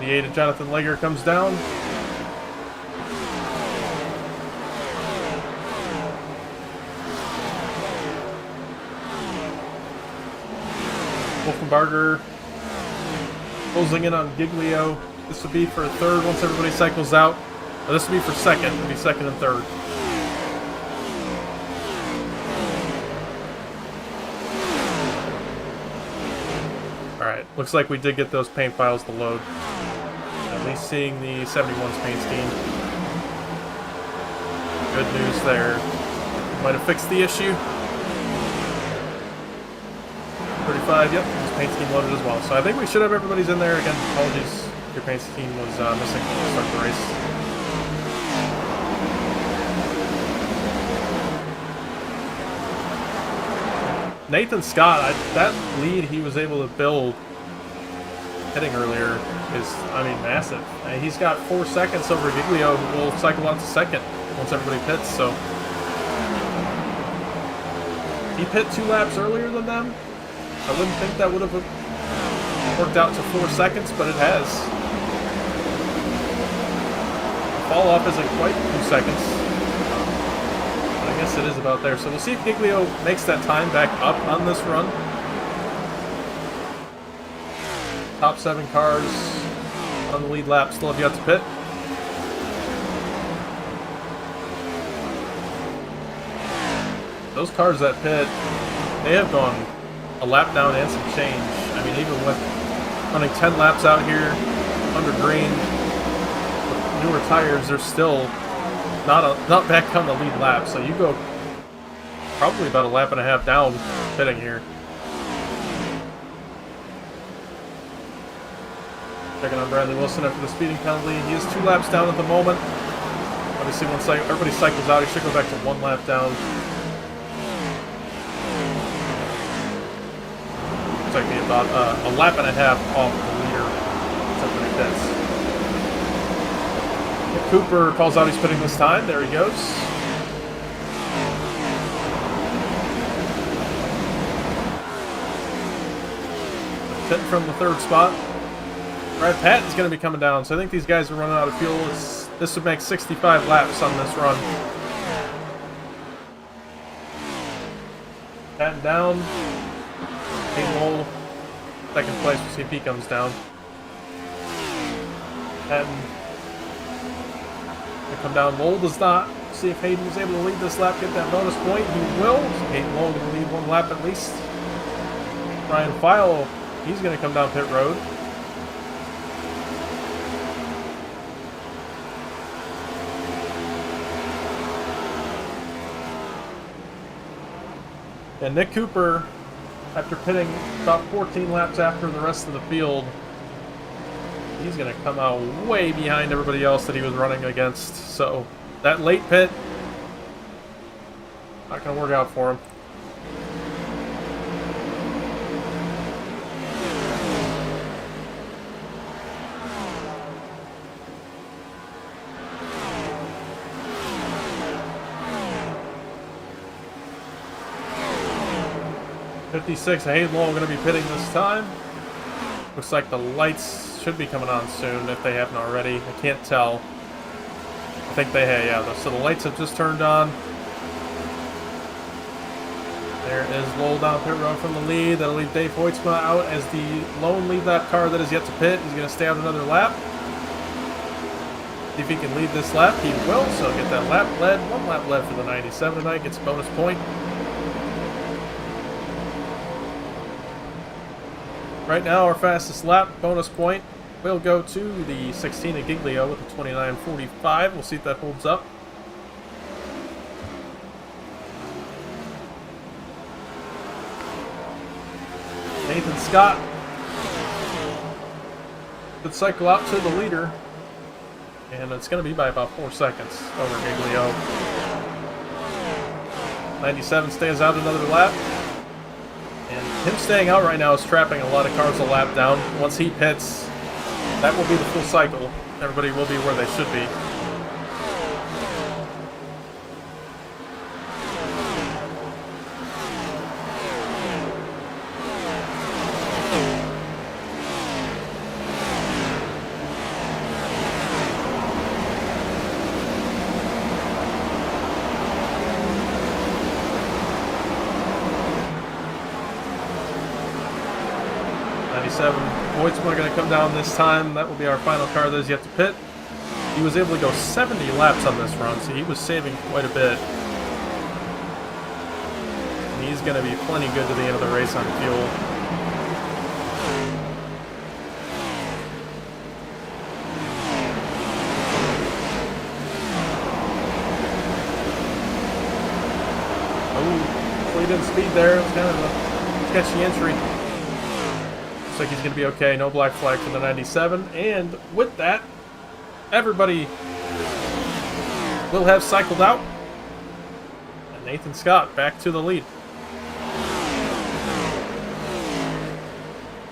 98 of Jonathan Lager comes down. Wolfenbarger closing in on Giglio. This would be for third once everybody cycles out. Or this would be for second. It would be second and third. Alright, looks like we did get those paint files to load. At least seeing the 71's paint scheme. Good news there. Might have fixed the issue. 35, yep, his paint scheme loaded as well. So I think we should have everybody's in there. Again, apologies, your paint scheme was missing to start the race. Nathan Scott, that lead he was able to build hitting earlier is, I mean, massive. He's got 4 seconds over Giglio, who will cycle out to second once everybody pits, so. He pit 2 laps earlier than them. I wouldn't think that would have worked out to 4 seconds, but it has. The fall off isn't quite 2 seconds. But I guess it is about there. So we'll see if Giglio makes that time back up on this run. Top 7 cars on the lead lap still have yet to pit. Those cars that pit, they have gone a lap down and some change. I mean, even with running 10 laps out here under green with newer tires, they're still not back on the lead lap. So you go probably about a lap and a half down pitting here. Checking on Bradley Wilson after the speeding penalty. He is 2 laps down at the moment. Obviously, once everybody cycles out, he should go back to 1 lap down. Like about a lap and a half off the leader. Something like that. Cooper calls out he's pitting this time. There he goes. Pit from the 3rd spot. Brad Patton's going to be coming down, so I think these guys are running out of fuel. This would make 65 laps on this run. Patton down. Hayden, second place. We'll see if he comes down. Patton will come down. Lowell does not. See if Hayden was able to lead this lap, get that bonus point. He will. So Hayden Lowell going to lead 1 lap at least. Ryan File, he's going to come down pit road. And Nick Cooper, after pitting about 14 laps after the rest of the field, he's going to come out way behind everybody else that he was running against. So that late pit, not going to work out for him. '56, Hayden Lowell going to be pitting this time. Looks like the lights should be coming on soon if they haven't already. I can't tell. I think they have, yeah. So the lights have just turned on. There is Lowell down pit road from the lead. That'll leave Dave Hoytsma out as the lone lead lap car that is yet to pit. He's going to stay out another lap. See if he can lead this lap. He will, so get that lap led. 1 lap led for the 97 tonight. Gets a bonus point. Right now, our fastest lap bonus point will go to the 16 of Giglio with the 29.45. We'll see if that holds up. Nathan Scott could cycle out to the leader, and it's going to be by about 4 seconds over Giglio. 97 stays out another lap. And him staying out right now is trapping a lot of cars a lap down. Once he pits, that will be the full cycle. Everybody will be where they should be. 97. Voigtsma going to come down this time. That will be our final car that is yet to pit. He was able to go 70 laps on this run, so he was saving quite a bit. And he's going to be plenty good to the end of the race on fuel. In speed there. It was kind of a sketchy entry. Looks like he's going to be okay. No black flag for the 97. And with that, everybody will have cycled out. And Nathan Scott back to the lead.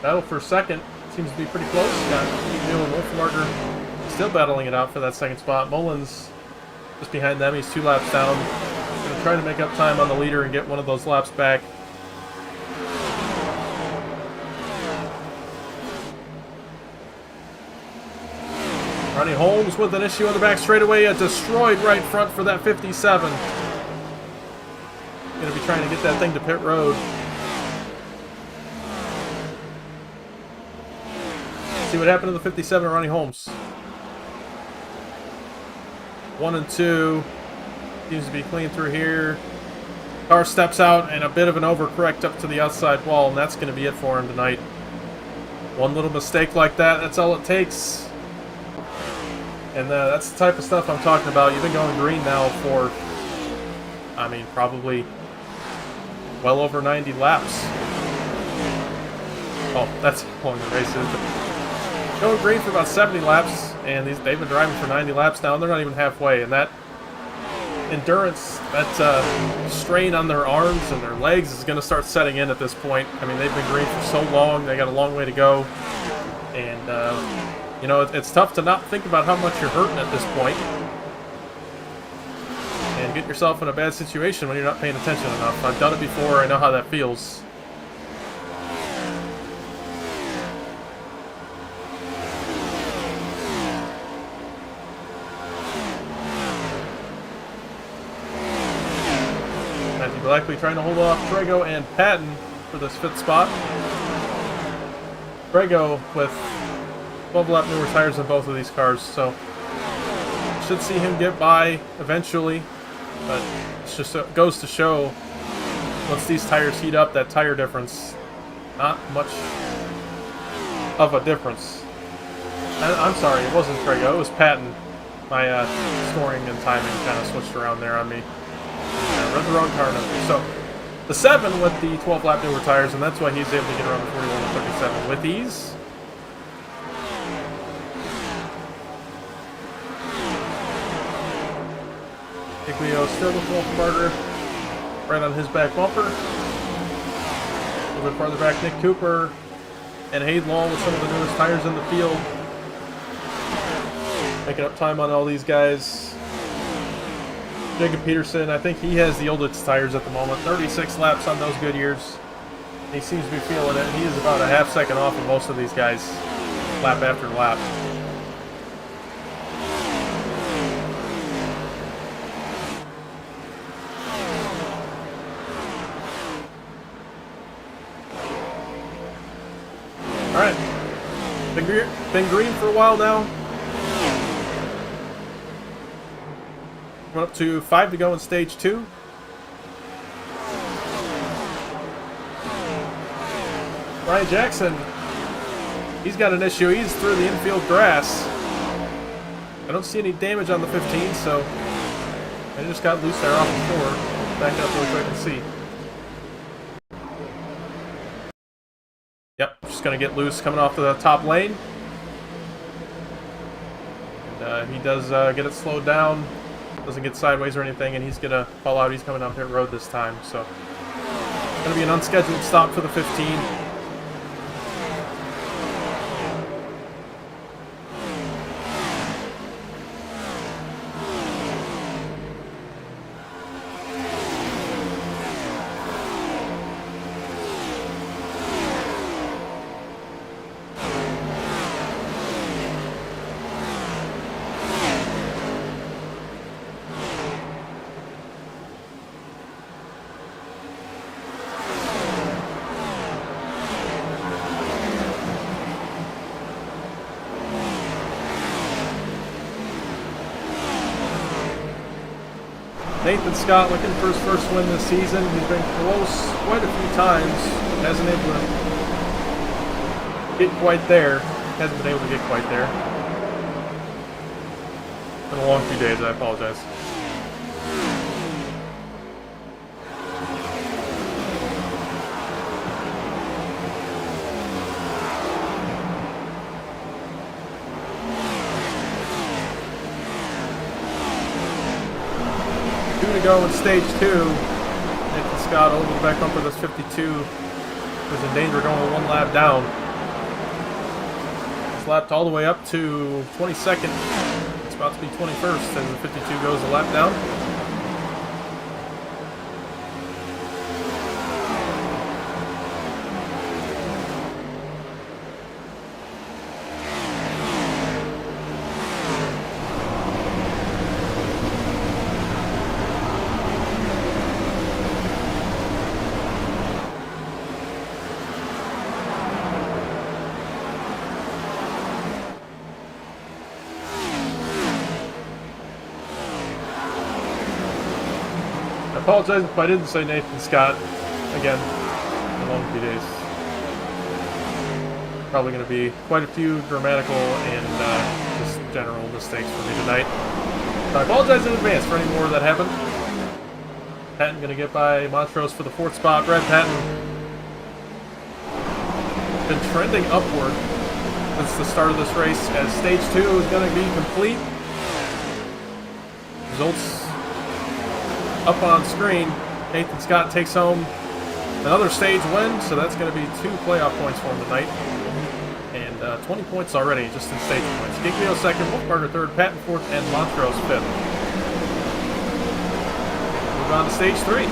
Battle for second seems to be pretty close. Got Neil and Wolfmarker still battling it out for that second spot. Mullins just behind them. He's 2 laps down. Trying to make up time on the leader and get one of those laps back. Ronnie Holmes with an issue on the back straightaway. A destroyed right front for that 57. Going to be trying to get that thing to pit road. See what happened to the 57 Ronnie Holmes. 1 and 2. Seems to be clean through here. Car steps out and a bit of an overcorrect up to the outside wall, and that's going to be it for him tonight. One little mistake like that, that's all it takes. And that's the type of stuff I'm talking about. You've been going green now for, I mean, probably well over 90 laps. Oh, that's how long the race is. Going green for about 70 laps, and they've been driving for 90 laps now, and they're not even halfway, and that endurance, that strain on their arms and their legs is going to start setting in at this point. I mean, they've been green for so long, they got a long way to go. And, you know, it's tough to not think about how much you're hurting at this point and get yourself in a bad situation when you're not paying attention enough. I've done it before, I know how that feels. Blackley trying to hold off Trego and Patton for this 5th spot. Trego with 12 lap newer tires on both of these cars, so should see him get by eventually, but it just goes to show once these tires heat up, that tire difference, not much of a difference. I'm sorry, it wasn't Trego, it was Patton. My scoring and timing kind of switched around there on me. I read the wrong car number. So, the 7 with the 12 lap newer tires, and that's why he's able to get around the 41 and 37 with ease. Giglio still with Wolfenbarger, right on his back bumper. A little bit farther back, Nick Cooper and Hayden-Long with some of the newest tires in the field. Making up time on all these guys. Jacob Peterson, I think he has the oldest tires at the moment. 36 laps on those Goodyears. He seems to be feeling it. He is about a half second off of most of these guys, lap after lap. Alright. Been green for a while now. We're up to 5 to go in stage 2. Ryan Jackson, he's got an issue. He's through the infield grass. I don't see any damage on the 15, so I just got loose there off the floor. Back up real quick and see. Yep, just going to get loose coming off the top lane. And he does get it slowed down. Doesn't get sideways or anything, and he's going to fall out. He's coming down pit road this time, so it's going to be an unscheduled stop for the 15. Nathan Scott looking for his first win this season. He's been close quite a few times. Hasn't been able to get quite there. Hasn't been able to get quite there. It's been a long few days, I apologize. To go in stage 2. Nathan Scott over the back bumper, that's 52. Was in danger going one lap down. He's lapped all the way up to 22nd. It's about to be 21st as the 52 goes a lap down. I apologize if I didn't say Nathan Scott again in a long few days. Probably going to be quite a few grammatical and just general mistakes for me tonight. So I apologize in advance for any more that happen. Patton going to get by Montrose for the 4th spot. Brad Patton been trending upward since the start of this race as stage 2 is going to be complete. Results up on screen. Nathan Scott takes home another stage win, so that's going to be 2 playoff points for him tonight. And 20 points already just in stage points. Giglio 2nd, Wolfberger 3rd, Patton 4th, and Montrose 5th. Move on to stage 3.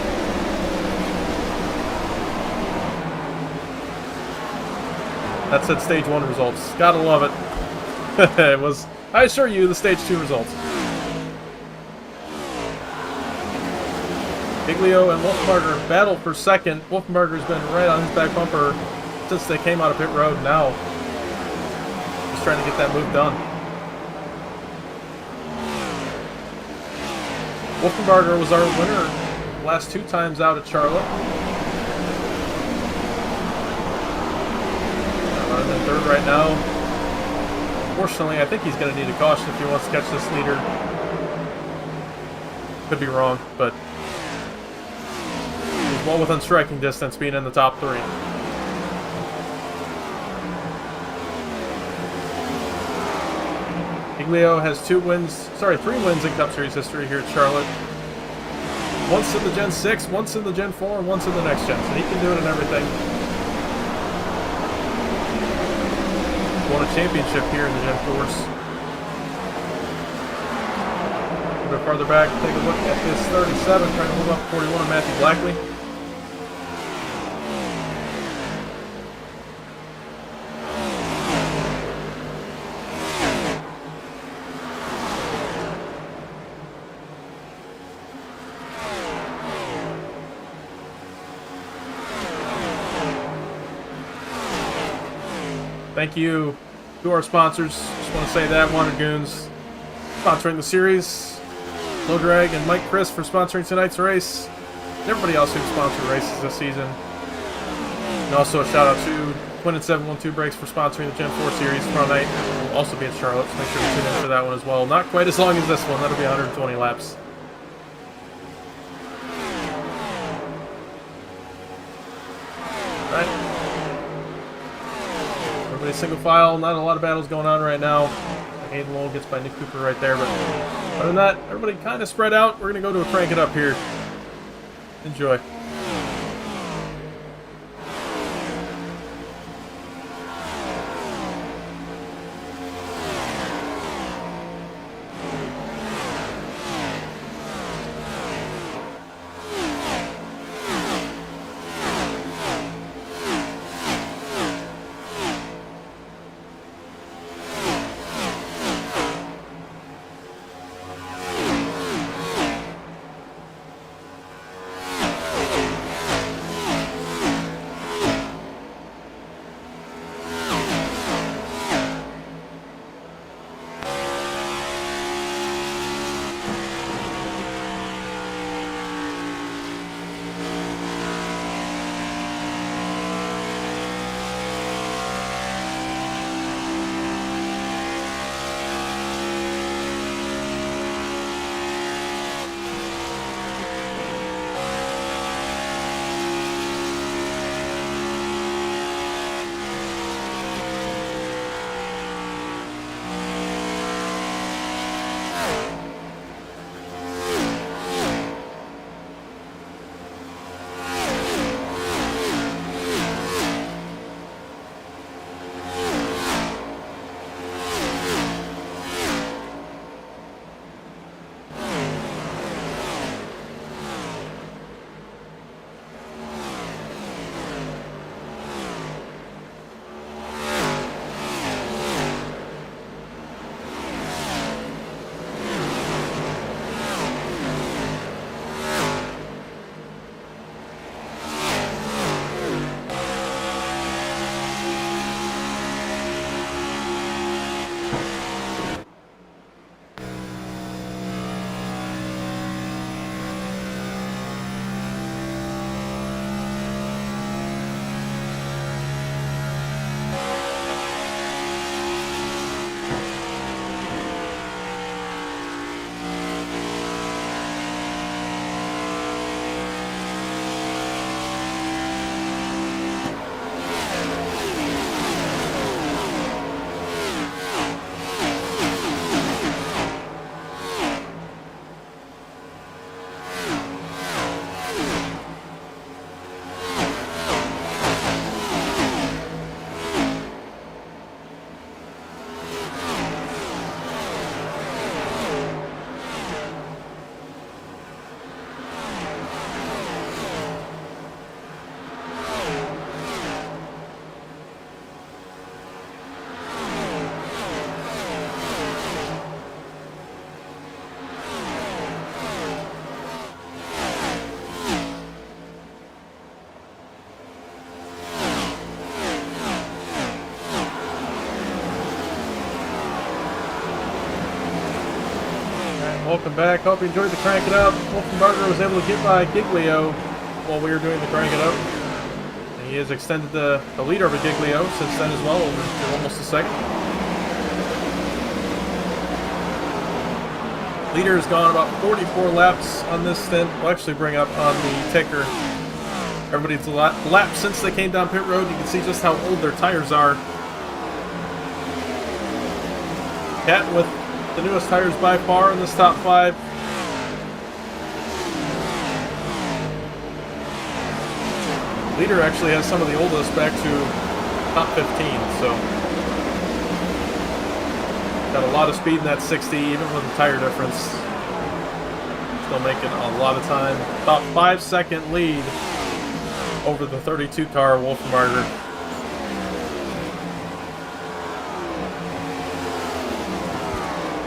That said stage 1 results. Gotta love it. It was, I assure you, the stage 2 results. Giglio and Wolfenbarger battle for 2nd. Wolfenbarger's been right on his back bumper since they came out of pit road. Now, just trying to get that move done. Wolfenbarger was our winner last 2 times out at Charlotte. Running in 3rd right now. Fortunately, I think he's going to need a caution if he wants to catch this leader. Could be wrong, but well within striking distance, being in the top 3. Giglio has 3 wins in Cup Series history here at Charlotte. Once in the Gen 6, once in the Gen 4, and once in the next gen, so he can do it in everything. Won a championship here in the Gen 4s. A bit farther back, take a look at this 37, trying to move up 41 of Matthew Blackley. Thank you to our sponsors. Just want to say that Wanted Goons sponsoring the series. Low Drag and Mike Chris for sponsoring tonight's race. And everybody else who sponsored races this season. And also a shout out to Twin and 712 Brakes for sponsoring the Gen 4 series tomorrow night. We'll also be in Charlotte, so make sure to tune in for that one as well. Not quite as long as this one. That'll be 120 laps. Alright. Everybody single file. Not a lot of battles going on right now. Hayden Lowell gets by Nick Cooper right there, but other than that, everybody kind of spread out. We're going to go to a crank it up here. Enjoy. welcome back. Hope you enjoyed the Crank It Up. Wolfenbarger was able to get by Giglio while we were doing the Crank It Up. And he has extended the lead over Giglio since then as well, over almost a second. Leader has gone about 44 laps on this stint. We'll actually bring up on the ticker everybody's lap since they came down pit road. You can see just how old their tires are. Cat with the newest tires by far in this top 5. Leader actually has some of the oldest back to top 15, so got a lot of speed in that 60, even with the tire difference. Still making a lot of time. About 5-second lead over the 32 car Wolfenbarger.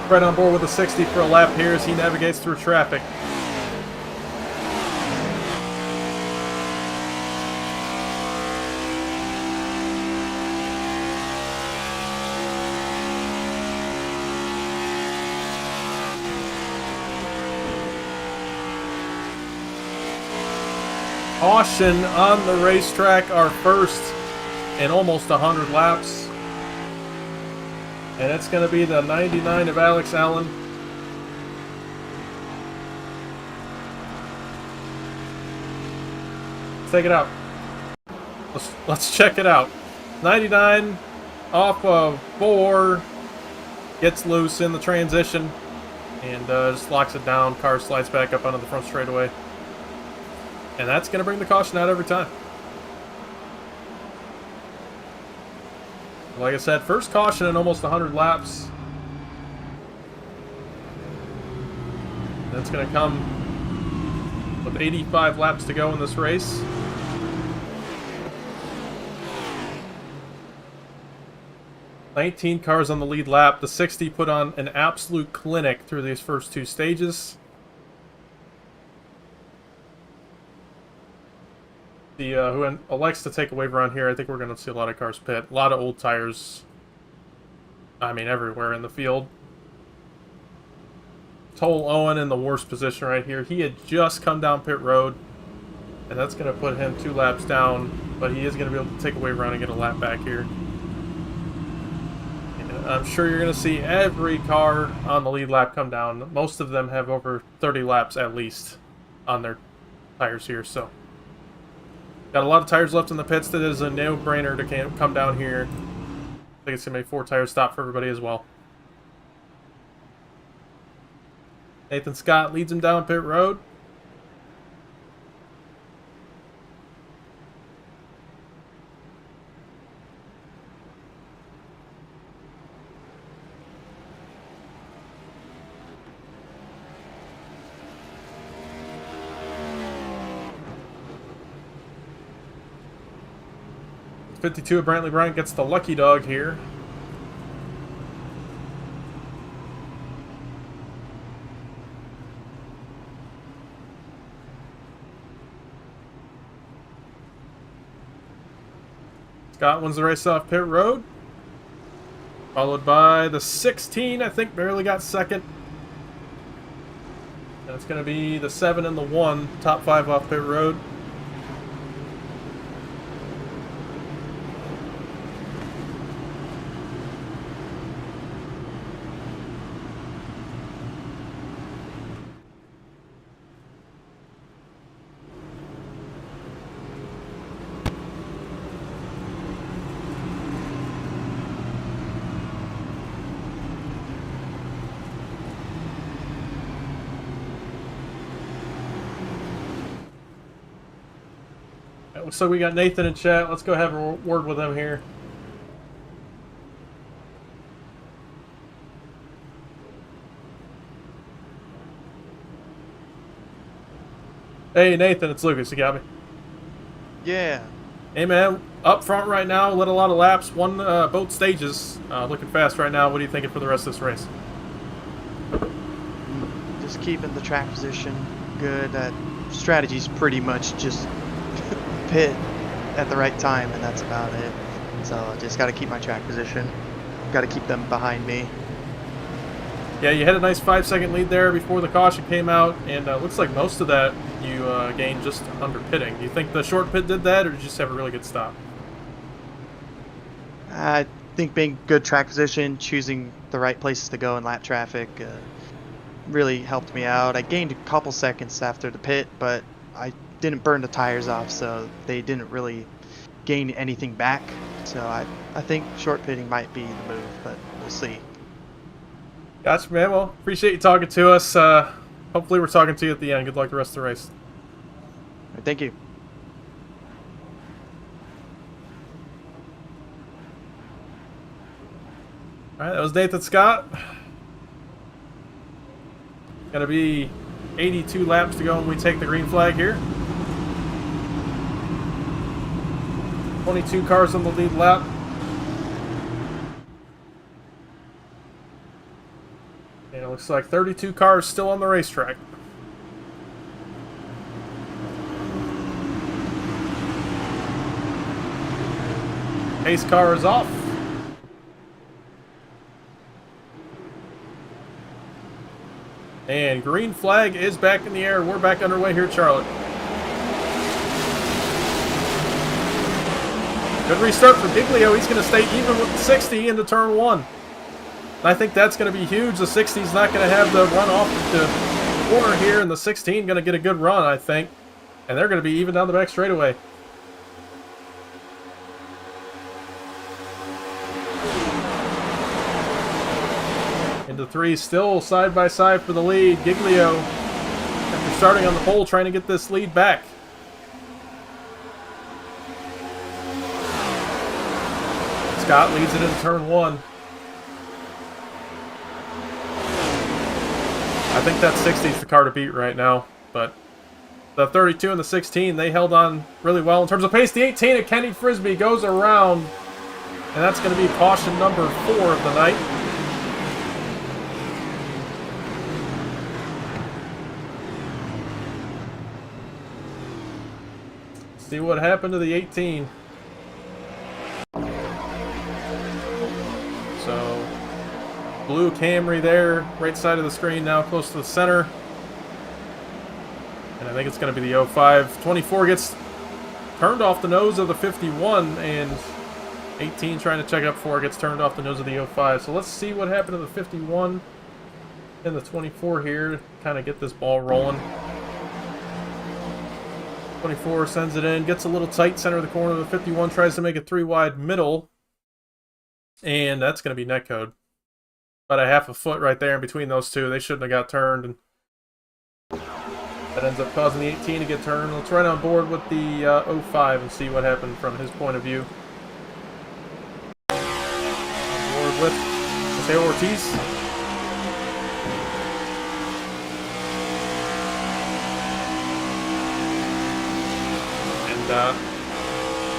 Right on board with the 60 for a lap here as he navigates through traffic. Caution on the racetrack, our first in almost 100 laps. And it's going to be the 99 of Alex Allen. Let's take it out. Let's check it out. 99 off of 4. Gets loose in the transition. And just locks it down. Car slides back up onto the front straightaway. And that's going to bring the caution out every time. Like I said, first caution in almost 100 laps. That's going to come with 85 laps to go in this race. "19 cars on the lead lap. The 60 put on an absolute clinic through these first 2 stages. Who elects to take a wave around here, I think we're going to see a lot of cars pit. A lot of old tires. I mean, everywhere in the field. Toll Owen in the worst position right here. He had just come down pit road. And that's going to put him 2 laps down. But he is going to be able to take a wave around and get a lap back here. And I'm sure you're going to see every car on the lead lap come down. Most of them have over 30 laps at least on their tires here, so... Got a lot of tires left in the pits. That is a no-brainer to come down here. I think it's going to be a 4-tire stop for everybody as well. Nathan Scott leads him down pit road. '52 of Brantley Bryant gets the lucky dog here. Scott wins the race off pit road. Followed by the 16, I think, barely got second. And it's going to be the 7 and the 1, top 5 off pit road. So we got Nathan in chat. Let's go have a word with him here. Hey Nathan, it's Lucas. You got me? Yeah. Hey man, up front right now. Led a lot of laps. Won both stages. Looking fast right now. What are you thinking for the rest of this race? Just keeping the track position good. Strategy's pretty much just pit at the right time, and that's about it. So I just got to keep my track position. Got to keep them behind me. Yeah, you had a nice 5-second lead there before the caution came out, and looks like most of that you gained just under pitting. Do you think the short pit did that, or did you just have a really good stop? I think being good track position, choosing the right places to go in lap traffic really helped me out. I gained a couple seconds after the pit, but I didn't burn the tires off, so they didn't really gain anything back. So I think short pitting might be the move, but we'll see. Gotcha, man. Well, appreciate you talking to us. Hopefully we're talking to you at the end. Good luck the rest of the race. Thank you. All right, that was Nathan Scott. Gonna be 82 laps to go when we take the green flag here. 22 cars on the lead lap. And it looks like 32 cars still on the racetrack. Pace car is off. And green flag is back in the air. We're back underway here, Charlotte. Good restart for Giglio. He's going to stay even with the 60 into turn 1. And I think that's going to be huge. The 60 is not going to have the run off the corner here, and the 16 going to get a good run, I think. And they're going to be even down the back straightaway. Into 3, still side by side for the lead. Giglio, after starting on the pole, trying to get this lead back. Scott leads it into turn 1. I think that 60 is the car to beat right now, but the 32 and the 16, they held on really well in terms of pace. The 18 of Kenny Frisbee goes around, and that's going to be caution number 4 of the night. See what happened to the 18. So, blue Camry there, right side of the screen now, close to the center. And I think it's going to be the 05. 24 gets turned off the nose of the 51, and 18 trying to check up for gets turned off the nose of the 05. So let's see what happened to the 51 and the 24 here to kind of get this ball rolling. 24 sends it in, gets a little tight center of the corner. The 51 tries to make it 3 wide middle, and that's going to be netcode. About a half a foot right there in between those two. They shouldn't have got turned, and that ends up causing the 18 to get turned. Let's run on board with the 05 and see what happened from his point of view. On board with Mateo Ortiz.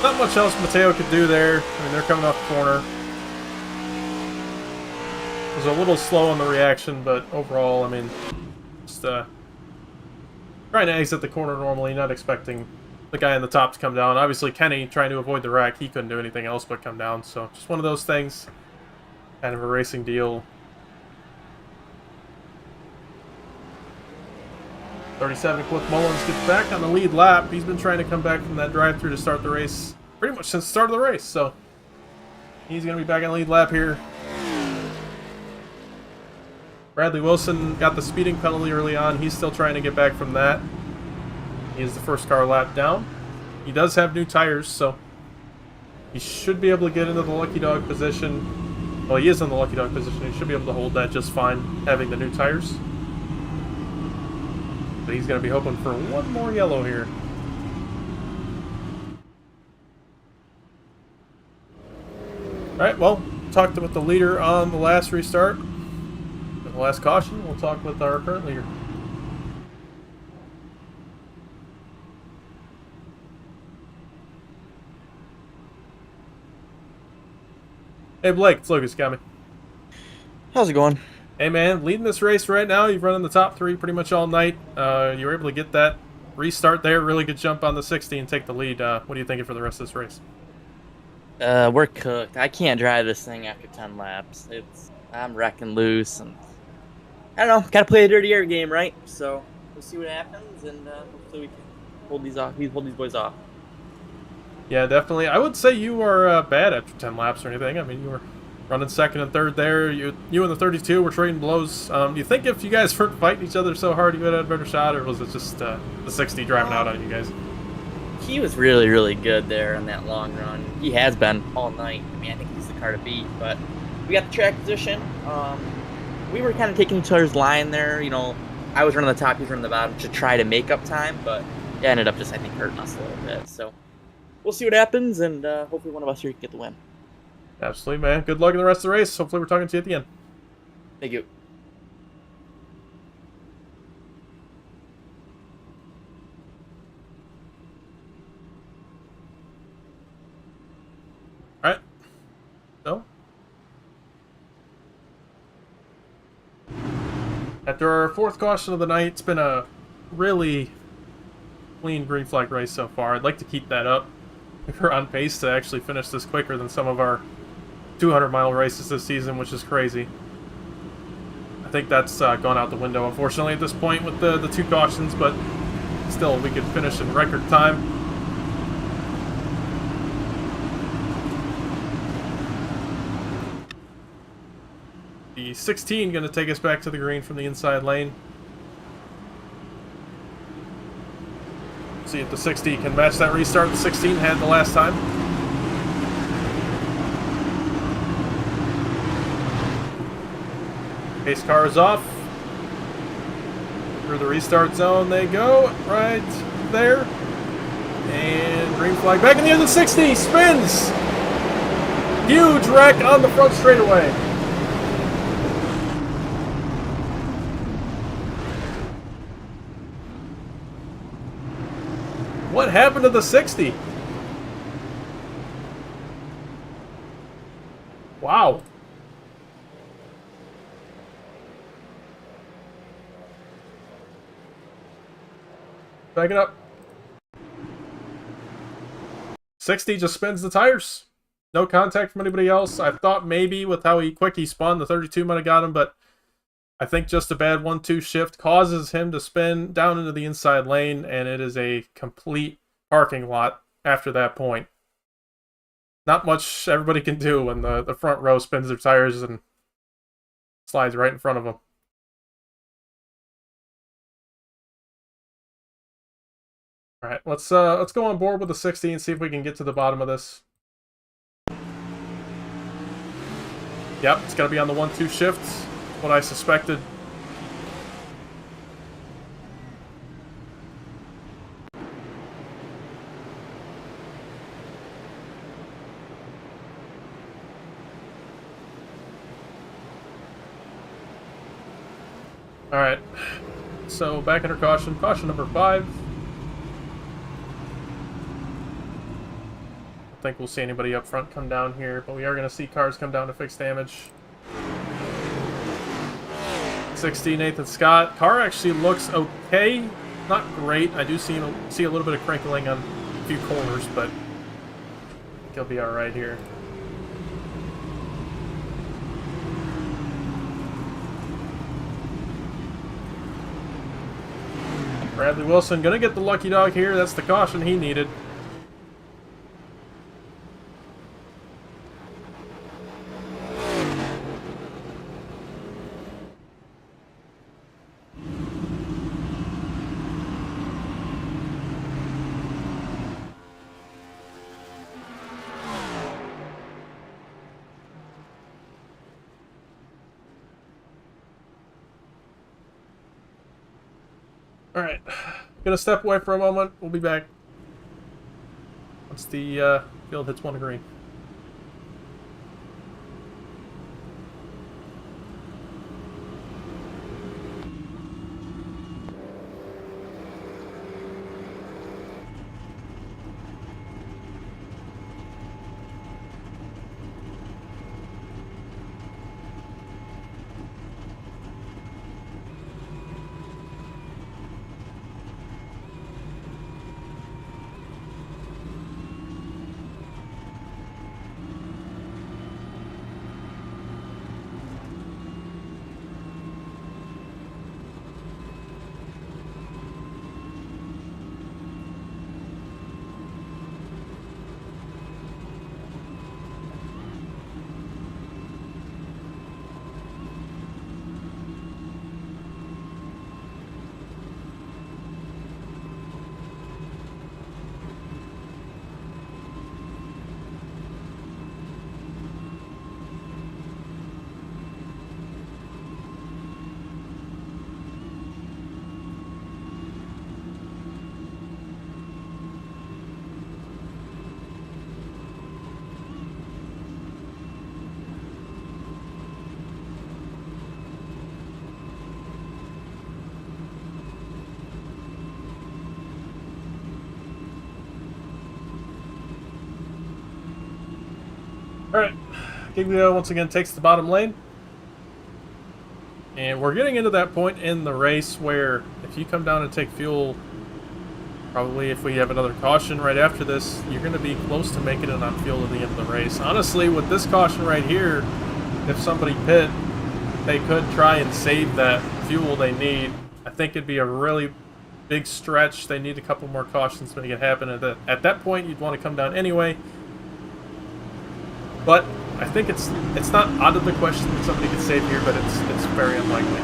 Not much else Mateo could do there. I mean, they're coming off the corner. It was a little slow on the reaction, but overall, I mean, just trying to exit the corner normally, not expecting the guy in the top to come down. Obviously, Kenny trying to avoid the wreck. He couldn't do anything else but come down, so just one of those things. Kind of a racing deal. 37 Cliff Mullins gets back on the lead lap. He's been trying to come back from that drive-through to start the race pretty much since the start of the race, so he's going to be back on the lead lap here. Bradley Wilson got the speeding penalty early on. He's still trying to get back from that. He is the first car lap down. He does have new tires, so he should be able to get into the lucky dog position. Well, he is in the lucky dog position. He should be able to hold that just fine, having the new tires. But he's going to be hoping for one more yellow here. Alright, well, talked with the leader on the last restart. The last caution, we'll talk with our current leader. Hey Blake, it's Lucas, got me. How's it going? Hey man, leading this race right now. You've run in the top 3 pretty much all night. You were able to get that restart there. Really good jump on the 60 and take the lead. What are you thinking for the rest of this race? We're cooked. I can't drive this thing after 10 laps. I'm wrecking loose, and I don't know. Gotta play a dirtier game, right? So we'll see what happens, and hopefully we can hold these off. Hold these boys off. Yeah, definitely. I would say you are bad after 10 laps or anything. I mean, you were running second and third there. You and the 32 were trading blows. Do you think if you guys weren't fighting each other so hard, you would have had a better shot, or was it just the 60 driving out on you guys? He was really, really good there on that long run. He has been all night. I mean, I think he's the car to beat, but we got the track position. We were kind of taking each other's line there. You know, I was running the top, he was running the bottom to try to make up time, but it ended up just, I think, hurting us a little bit. So we'll see what happens, and hopefully one of us here can get the win. Absolutely, man. Good luck in the rest of the race. Hopefully we're talking to you at the end. Thank you. All right. So, after our fourth caution of the night, it's been a really clean green flag race so far. I'd like to keep that up. We're on pace to actually finish this quicker than some of our 200-mile races this season, which is crazy. I think that's gone out the window, unfortunately, at this point with the two cautions, but still, we could finish in record time. The 16 going to take us back to the green from the inside lane. See if the 60 can match that restart the 16 had the last time. Pace car is off. Through the restart zone they go, right there. And green flag back in the end of the 60, spins! Huge wreck on the front straightaway. What happened to the 60? Wow. Back it up. 60 just spins the tires. No contact from anybody else. I thought maybe with how quick he spun, the 32 might have got him, but I think just a bad 1-2 shift causes him to spin down into the inside lane, and it is a complete parking lot after that point. Not much everybody can do when the front row spins their tires and slides right in front of them. All right, let's go on board with the 60 and see if we can get to the bottom of this. Yep, it's got to be on the 1-2 shift. What I suspected. All right, so back under caution. Caution number 5. I think we'll see anybody up front come down here, but we are going to see cars come down to fix damage. 60 Nathan Scott. Car actually looks okay. Not great. I do see a little bit of crinkling on a few corners, but I think he'll be alright here. Bradley Wilson going to get the lucky dog here. That's the caution he needed. Alright, gonna step away for a moment. We'll be back once the field hits 1 green. Alright, Giglio once again takes the bottom lane. And we're getting into that point in the race where if you come down and take fuel, probably if we have another caution right after this, you're going to be close to making it on fuel at the end of the race. Honestly, with this caution right here, if somebody pit, they could try and save that fuel they need. I think it'd be a really big stretch. They need a couple more cautions to make it happen. At that point, you'd want to come down anyway. But I think it's not out of the question that somebody could save here, but it's very unlikely.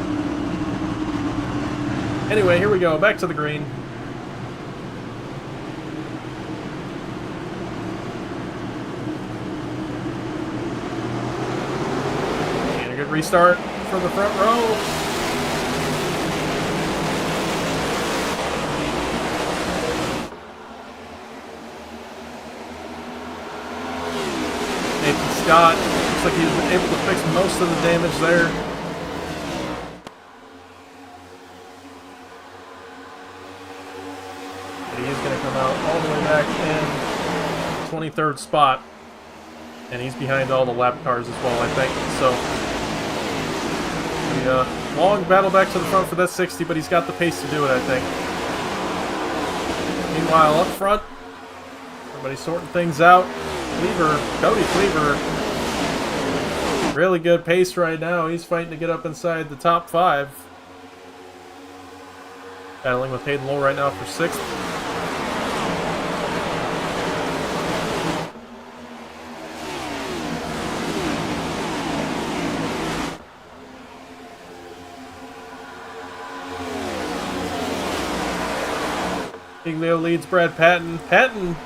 Anyway, here we go. Back to the green. And a good restart for the front row. Scott looks like he's been able to fix most of the damage there. But he is going to come out all the way back in 23rd spot. And he's behind all the lap cars as well, I think. So, the long battle back to the front for that 60, but he's got the pace to do it, I think. Meanwhile, up front, everybody's sorting things out. Cody Cleaver, really good pace right now. He's fighting to get up inside the top 5. Battling with Hayden Lowe right now for 6th. Giglio leads Brad Patton. Patton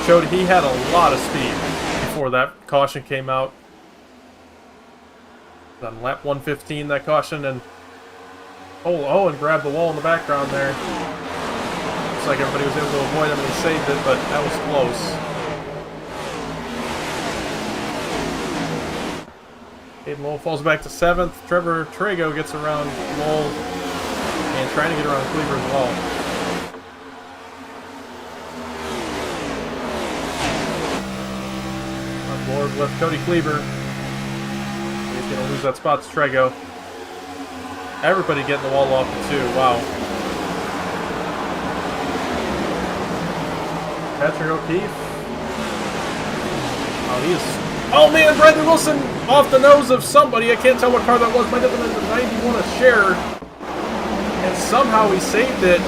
showed he had a lot of speed before that caution came out. On lap 115, that caution, and Owen grabbed the wall in the background there. Looks like everybody was able to avoid him and he saved it, but that was close. Hayden Lowell falls back to 7th. Trevor Trago gets around Lowell and trying to get around Cleaver as well. Board with Cody Cleaver. He's going to lose that spot to Trego. Everybody getting the wall off the 2. Wow. Patrick O'Keefe. Oh, he is... Oh, man! Brandon Wilson off the nose of somebody. I can't tell what car that was. Might have been the 91 a share. And somehow he saved it.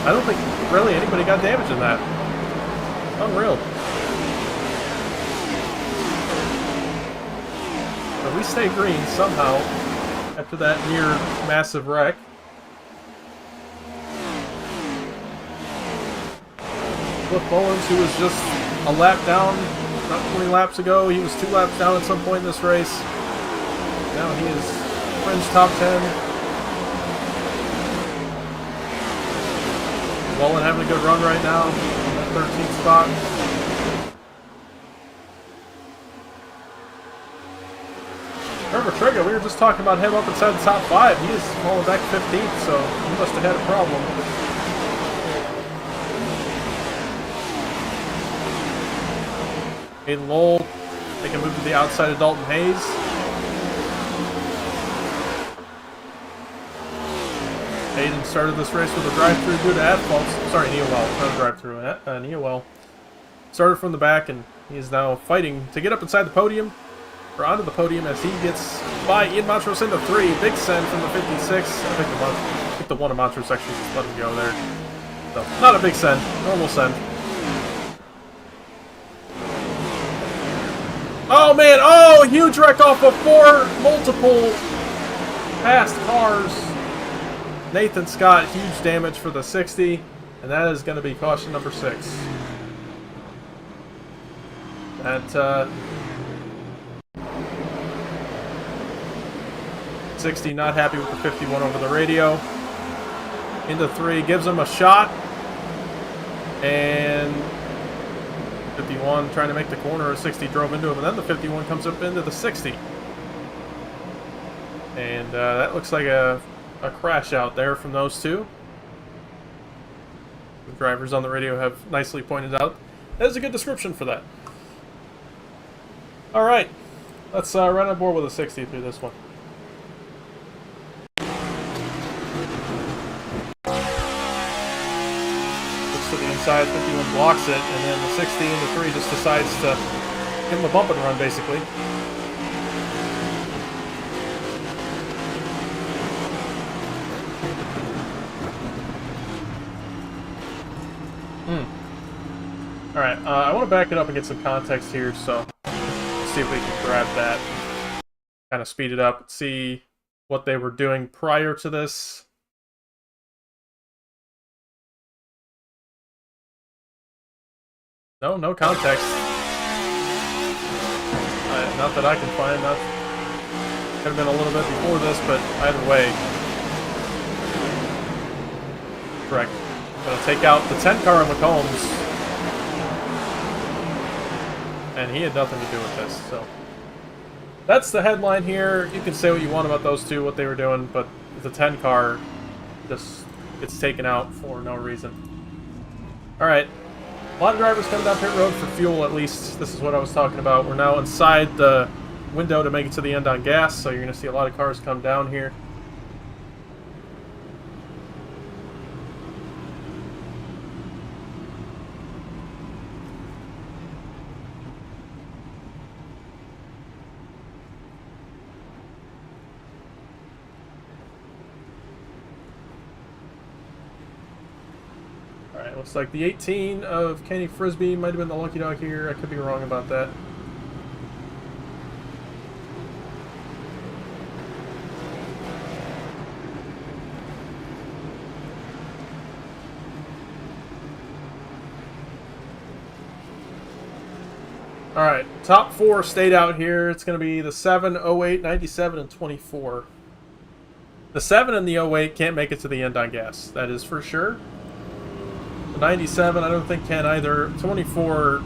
I don't think really anybody got damage in that. Unreal. But we stay green somehow after that near massive wreck. Cliff Mullins, who was just a lap down not 20 laps ago. He was 2 laps down at some point in this race. Now he is fringe top 10. Wallen having a good run right now, 13th spot. Trevor Trigger, we were just talking about him up inside the top 5. He is falling back 15th, so he must have had a problem. Hayden Lowell making a move to the outside of Dalton Hayes. Hayden started this race with a drive-through due to at-faults. Sorry, Neowell, not a drive-through. Neowell started from the back, and he is now fighting to get up inside the podium, or onto the podium as he gets by Ian Montrose into 3. Big send from the 56. I think the one of Montrose actually just let him go there. So, not a big send, normal send. Oh man, oh, huge wreck off of 4 multiple fast cars. Nathan Scott, huge damage for the 60, and that is going to be caution number 6. That 60 not happy with the 51 over the radio. Into 3, gives him a shot, and 51 trying to make the corner. 60 drove into him, and then the 51 comes up into the 60. And that looks like a crash out there from those two. The drivers on the radio have nicely pointed out. That is a good description for that. All right, let's run on board with a 60 through this one. Looks to the inside, 51 blocks it, and then the 60 and the 3 just decides to give him a bump and run, basically. Alright, I want to back it up and get some context here, so let's see if we can grab that. Kind of speed it up, see what they were doing prior to this. No context. Not that I can find. That could have been a little bit before this, but either way. Correct. Gonna take out the 10 car on McCombs. And he had nothing to do with this, so. That's the headline here. You can say what you want about those two, what they were doing, but the 10 car just gets taken out for no reason. Alright. A lot of drivers coming down pit road for fuel, at least. This is what I was talking about. We're now inside the window to make it to the end on gas, so you're going to see a lot of cars come down here. Looks like the 18 of Kenny Frisbee might have been the lucky dog here. I could be wrong about that. Alright, top 4 stayed out here. It's going to be the 7, 08, 97, and 24. The 7 and the 08 can't make it to the end on gas. That is for sure. 97, I don't think can either. 24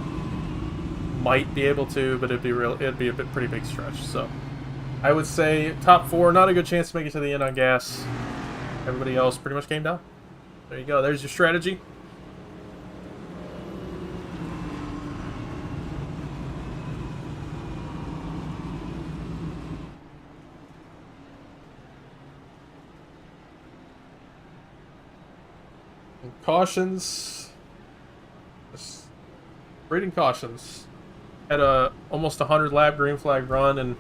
might be able to, but it'd be a pretty big stretch. So I would say top 4, not a good chance to make it to the end on gas. Everybody else pretty much came down. There you go. There's your strategy. Cautions. Just reading cautions. Had a almost 100 lap green flag run, and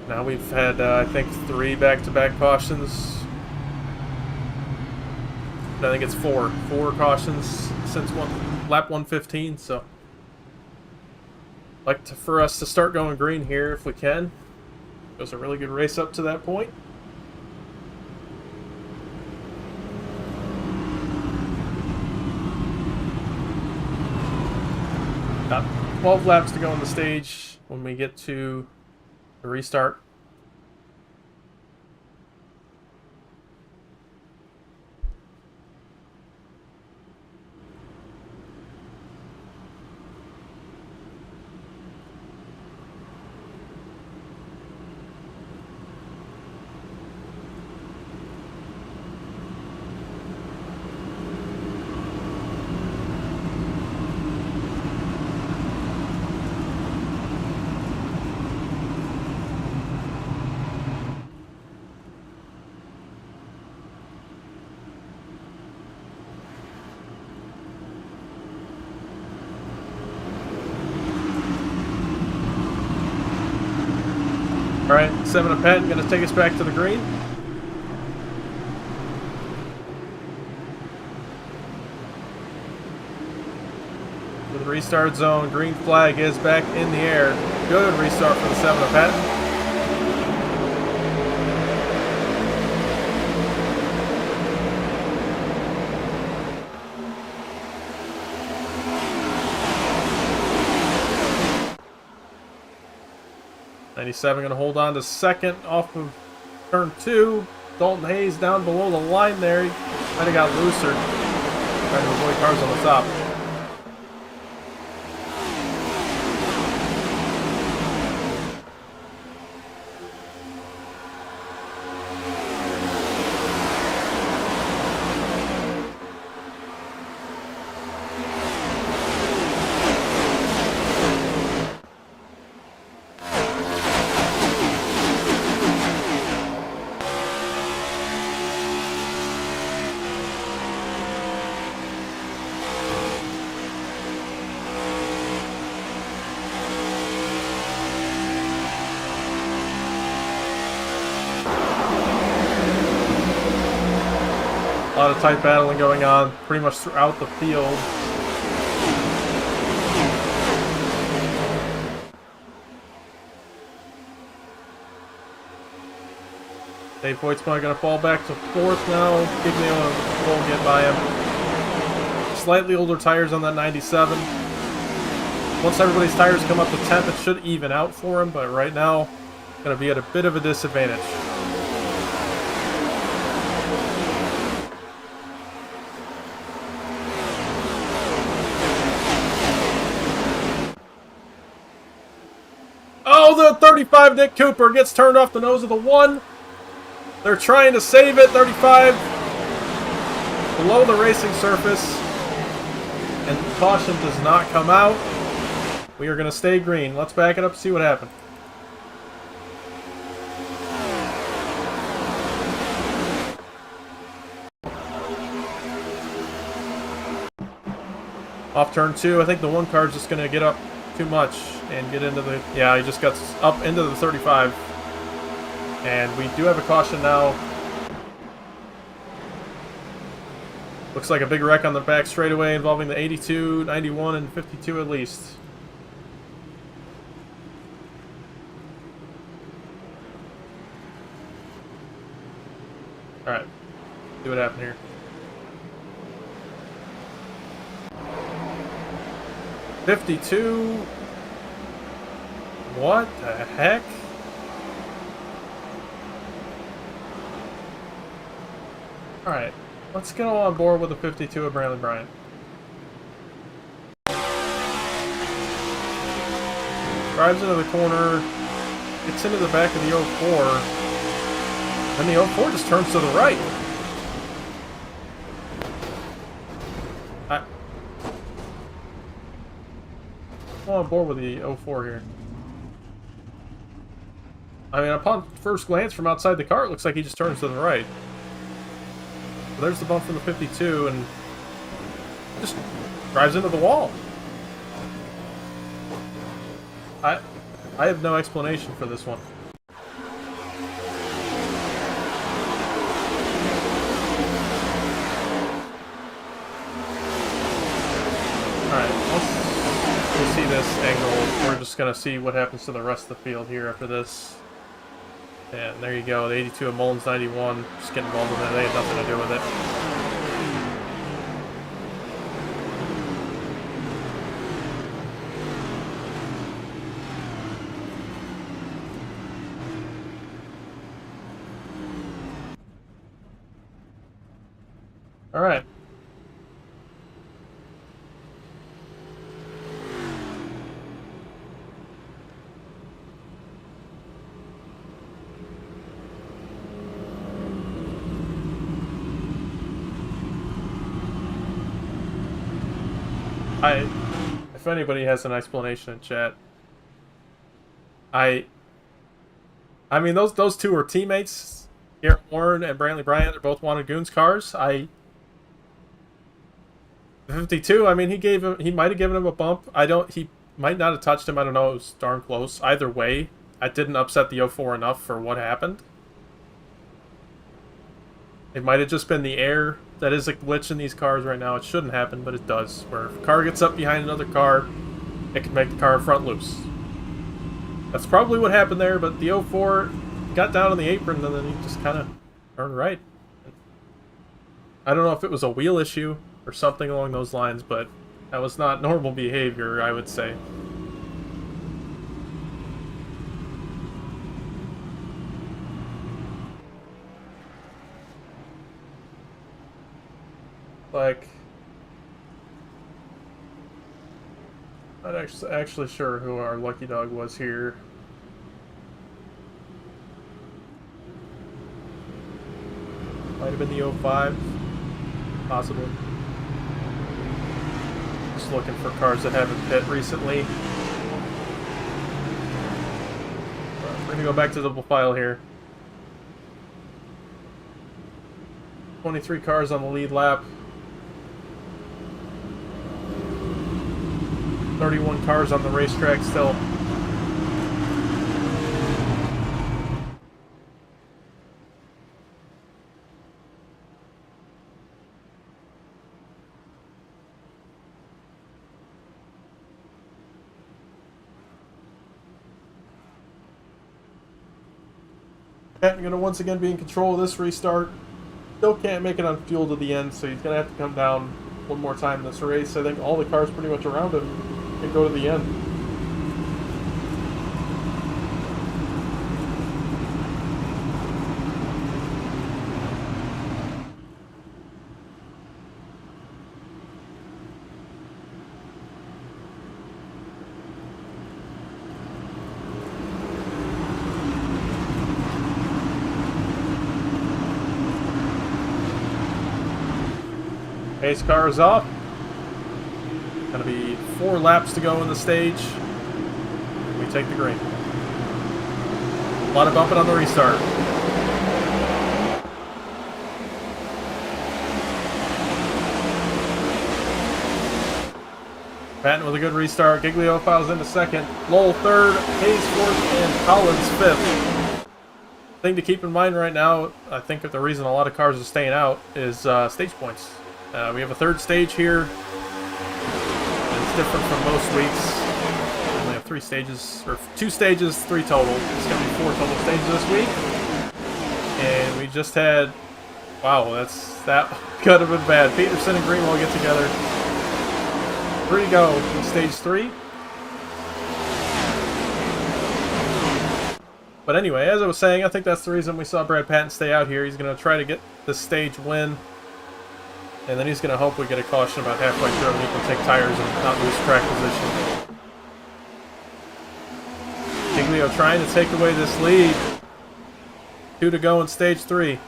now we've had I think 3 back-to-back cautions. I think it's 4 cautions since lap 115. So, for us to start going green here if we can. It was a really good race up to that point. Got 12 laps to go on the stage when we get to the restart. Alright, 7 of Penn, gonna take us back to the green. To the restart zone, green flag is back in the air. Good restart for the 7 of Penn. '97 going to hold on to second off of turn 2. Dalton Hayes down below the line there. He might have got looser. Trying to avoid cars on the top. A lot of tight battling going on pretty much throughout the field. Dave Voigt's probably going to fall back to 4th now. Giglio won't get by him. Slightly older tires on that 97. Once everybody's tires come up to 10th, it should even out for him, but right now, going to be at a bit of a disadvantage. Oh, the 35 Nick Cooper gets turned off the nose of the 1. They're trying to save it. 35 below the racing surface. And caution does not come out. We are going to stay green. Let's back it up and see what happened. Off turn 2. I think the 1 car is just going to get up too much and get into the... Yeah, he just got up into the 35. And we do have a caution now. Looks like a big wreck on the back straightaway involving the 82, 91, and 52 at least. Alright. See what happened here. $52. What the heck? Alright, let's get all on board with the 52 of Brantley Bryant. Drives into the corner, gets into the back of the 04, and the 04 just turns to the right. I'm on board with the 04 here. I mean, upon first glance from outside the car, it looks like he just turns to the right. So there's the bump from the 52, and just drives into the wall. I have no explanation for this one. Alright, once we see this angle, we're just going to see what happens to the rest of the field here after this. And there you go, the 82 of Mullins 91, just getting involved in that, they had nothing to do with it. Alright. If anybody has an explanation in chat, I mean those two are teammates. Garrett Warren and Brantley Bryant are both wanted Goons cars. The 52, I mean he might have given him a bump. He might not have touched him. I don't know. It was darn close. Either way, I didn't upset the 04 enough for what happened. It might have just been the air. That is a glitch in these cars right now. It shouldn't happen, but it does. Where if a car gets up behind another car, it can make the car front loose. That's probably what happened there, but the 04 got down on the apron and then he just kind of turned right. I don't know if it was a wheel issue or something along those lines, but that was not normal behavior, I would say. Like, I'm not actually sure who our lucky dog was here. Might have been the 05, possibly. Just looking for cars that haven't pit recently. We're gonna go back to the file here. 23 cars on the lead lap. 31 cars on the racetrack still. Patton going to once again be in control of this restart. Still can't make it on fuel to the end, so he's going to have to come down one more time in this race. I think all the cars pretty much around him can go to the end. Pace car is off. Going to be 4 laps to go in the stage. We take the green. A lot of bumping on the restart. Patton with a good restart. Giglio files into second. Lowell third. Hayes fourth. And Collins fifth. Thing to keep in mind right now, I think that the reason a lot of cars are staying out is stage points. We have a third stage here. It's different from most weeks. We only have 3 stages, or 2 stages, 3 total. It's going to be 4 total stages this week. And we just had, wow, that could have been bad. Peterson and Greenwell get together. 3 to go in stage 3. But anyway, as I was saying, I think that's the reason we saw Brad Patton stay out here. He's going to try to get this stage win. And then he's going to hope we get a caution about halfway through and he can take tires and not lose track position. Giglio trying to take away this lead. 2 to go in stage 3.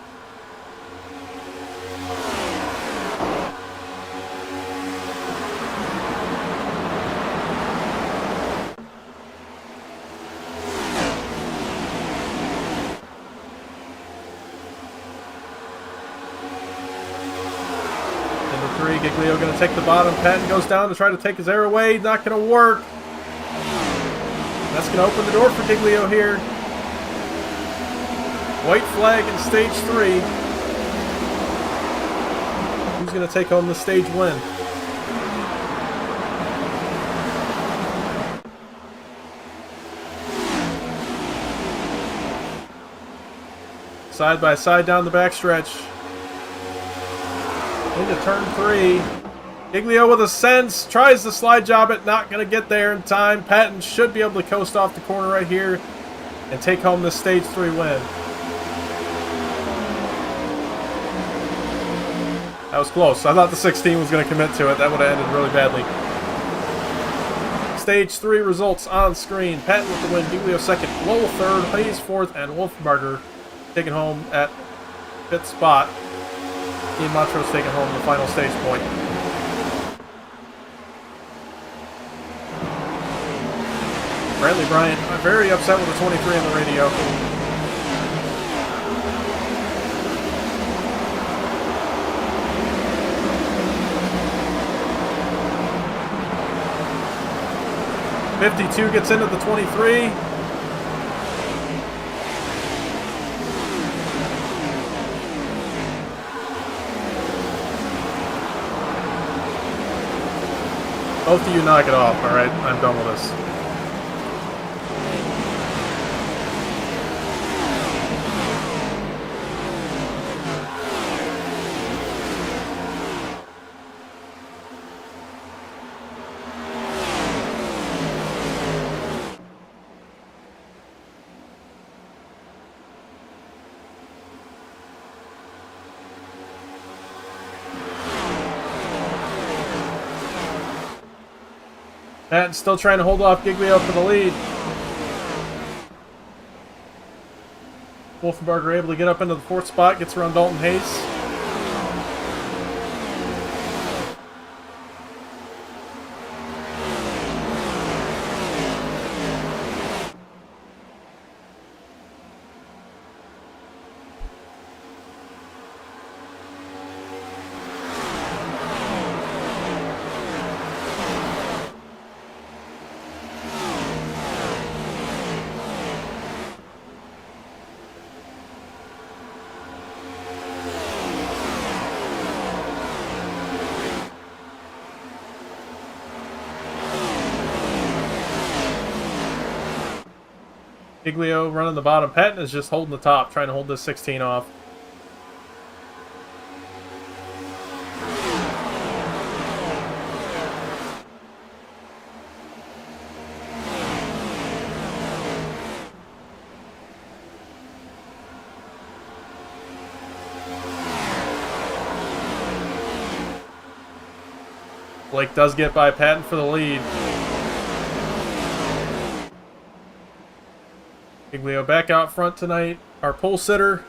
Giglio going to take the bottom. Patton goes down to try to take his air away. Not going to work. That's going to open the door for Giglio here. White flag in stage 3. Who's going to take home the stage win? Side by side down the backstretch. Into turn 3. Giglio with a sense. Tries to slide job it. Not going to get there in time. Patton should be able to coast off the corner right here and take home the stage 3 win. That was close. I thought the 16 was going to commit to it. That would have ended really badly. Stage 3 results on screen. Patton with the win. Giglio second. Lowell third. Hayes fourth. And Wolfenbarger taking home at 5th spot. Ian Montrose taking home the final stage point. Bradley Bryant very upset with the 23 on the radio. '52 gets into the 23. Both of you knock it off, alright? I'm done with this. Patton still trying to hold off Giglio for the lead. Wolfenbarger able to get up into the 4th spot, gets around Dalton Hayes. Iglio running the bottom. Patton is just holding the top, trying to hold this 16 off. Blake does get by Patton for the lead. Iglio back out front tonight, our pole sitter.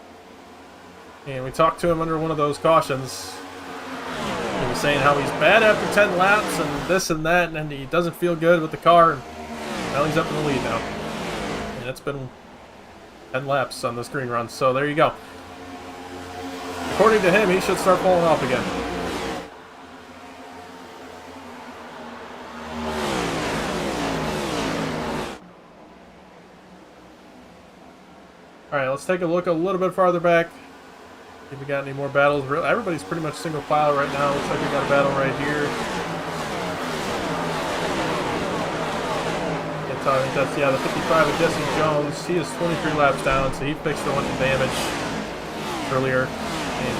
And we talked to him under one of those cautions. He was saying how he's bad after 10 laps and this and that, and he doesn't feel good with the car. And now he's up in the lead now. And it's been 10 laps on this green run, so there you go. According to him, he should start falling off again. Alright, let's take a look a little bit farther back. See if we got any more battles. Everybody's pretty much single file right now. Looks like we got a battle right here. I think that's, yeah, the 55 of Jesse Jones. He is 23 laps down, so he fixed a bunch of damage earlier. And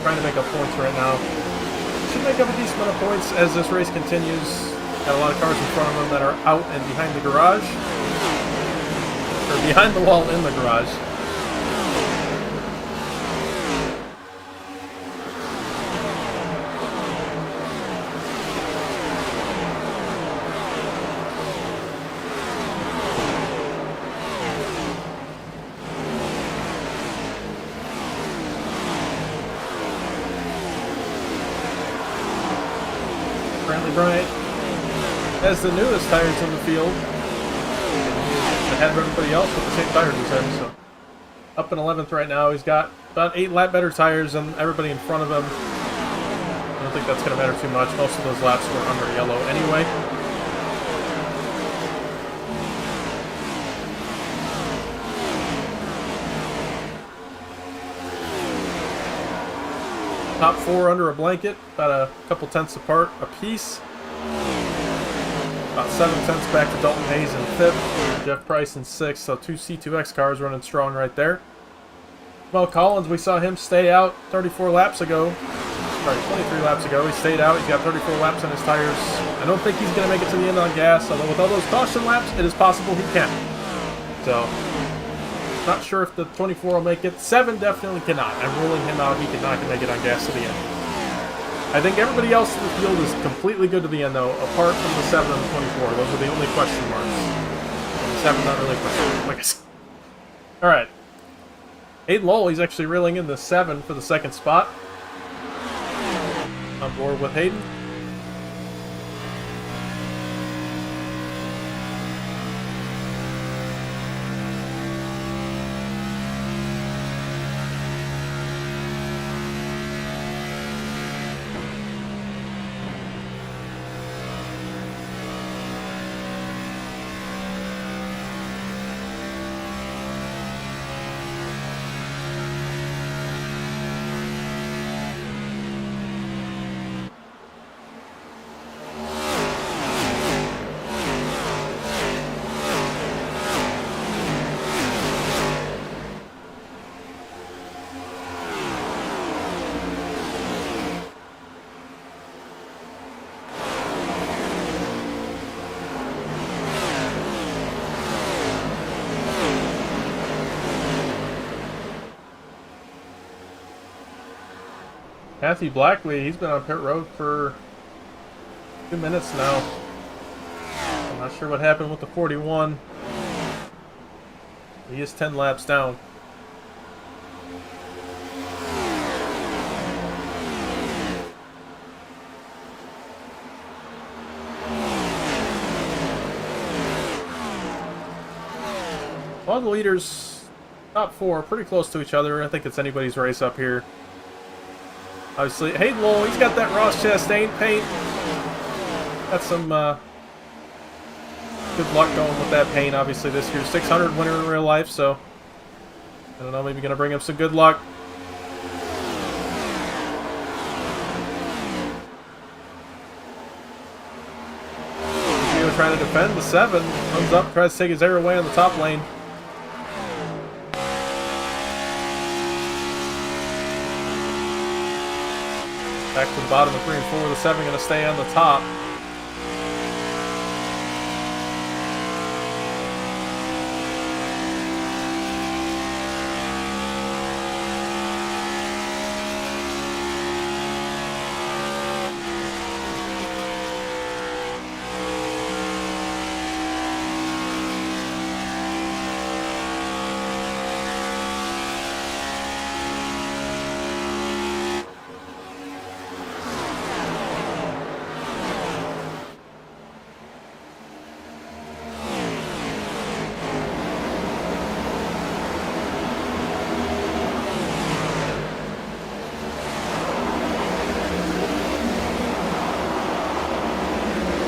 trying to make up points right now. Should make up a decent amount of points as this race continues. Got a lot of cars in front of him that are out and behind the garage. Or behind the wall in the garage. Bryant has the newest tires in the field. Ahead of everybody else with the same tires as him, so up in 11th right now. He's got about 8 lap better tires than everybody in front of him. I don't think that's going to matter too much. Most of those laps were under yellow anyway. Top 4 under a blanket, about a couple tenths apart a piece. About 7 tenths back to Dalton Hayes in 5th, Jeff Price in 6th, so 2 C2X cars running strong right there. Well, Collins, we saw him stay out 34 laps ago. Sorry, 23 laps ago. He stayed out. He's got 34 laps on his tires. I don't think he's going to make it to the end on gas, although with all those caution laps, it is possible he can. So, not sure if the 24 will make it. 7 definitely cannot. I'm ruling him out. He cannot make it on gas to the end. I think everybody else in the field is completely good to the end, though, apart from the 7 and the 24. Those are the only question marks. The 7 not really a question mark. Alright. Hayden Lowell, he's actually reeling in the 7 for the second spot. On board with Hayden. Matthew Blackley, he's been on pit road for 2 minutes now. I'm not sure what happened with the 41. He is 10 laps down. All the leaders, top 4, pretty close to each other. I think it's anybody's race up here. Obviously, Hayden Lowell, he's got that Ross Chastain paint. Got some good luck going with that paint, obviously, this year's 600 winner in real life, so I don't know, maybe going to bring him some good luck. trying to defend the 7. Comes up, tries to take his air away on the top lane. Back to the bottom of 3 and 4. The 7 going to stay on the top.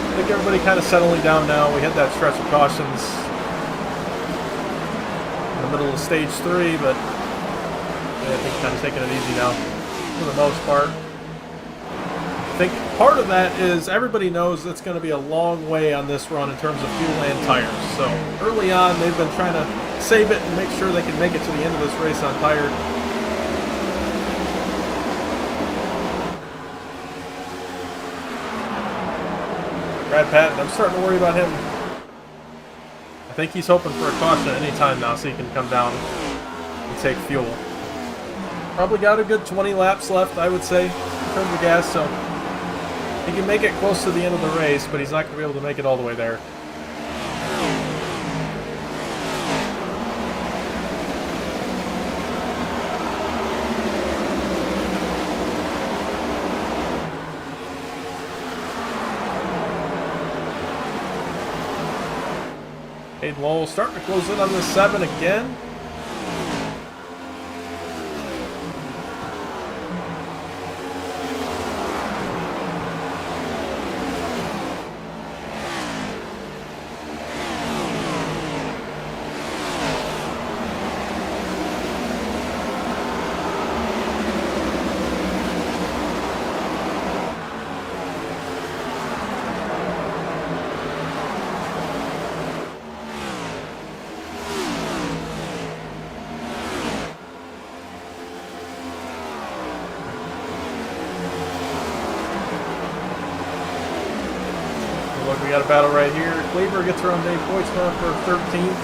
I think everybody kind of settling down now. We had that stretch of cautions in the middle of stage 3, but yeah, I think kind of taking it easy now for the most part. I think part of that is everybody knows it's going to be a long way on this run in terms of fuel and tires. So early on, they've been trying to save it and make sure they can make it to the end of this race untired. Brad Patton, I'm starting to worry about him. I think he's hoping for a caution at any time now so he can come down and take fuel. Probably got a good 20 laps left, I would say, in terms of gas, so he can make it close to the end of the race, but he's not going to be able to make it all the way there. Hayden Lowell starting to close in on this 7 again. Look, we got a battle right here. Cleaver gets her on Dave Poitsma for 13th.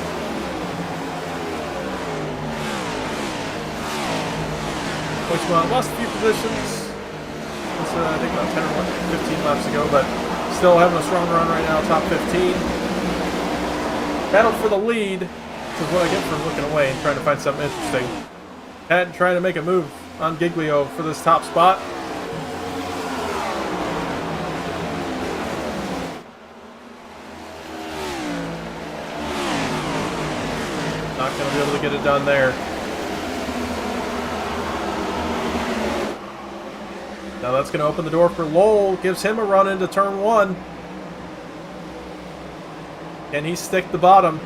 Poitsma lost a few positions. That's, I think about 10 or 15 laps ago, but still having a strong run right now, top 15. Battle for the lead. This is what I get for looking away and trying to find something interesting. Patton trying to make a move on Giglio for this top spot. Not going to be able to get it done there. Now that's going to open the door for Lowell. Gives him a run into turn 1. Can he stick the bottom?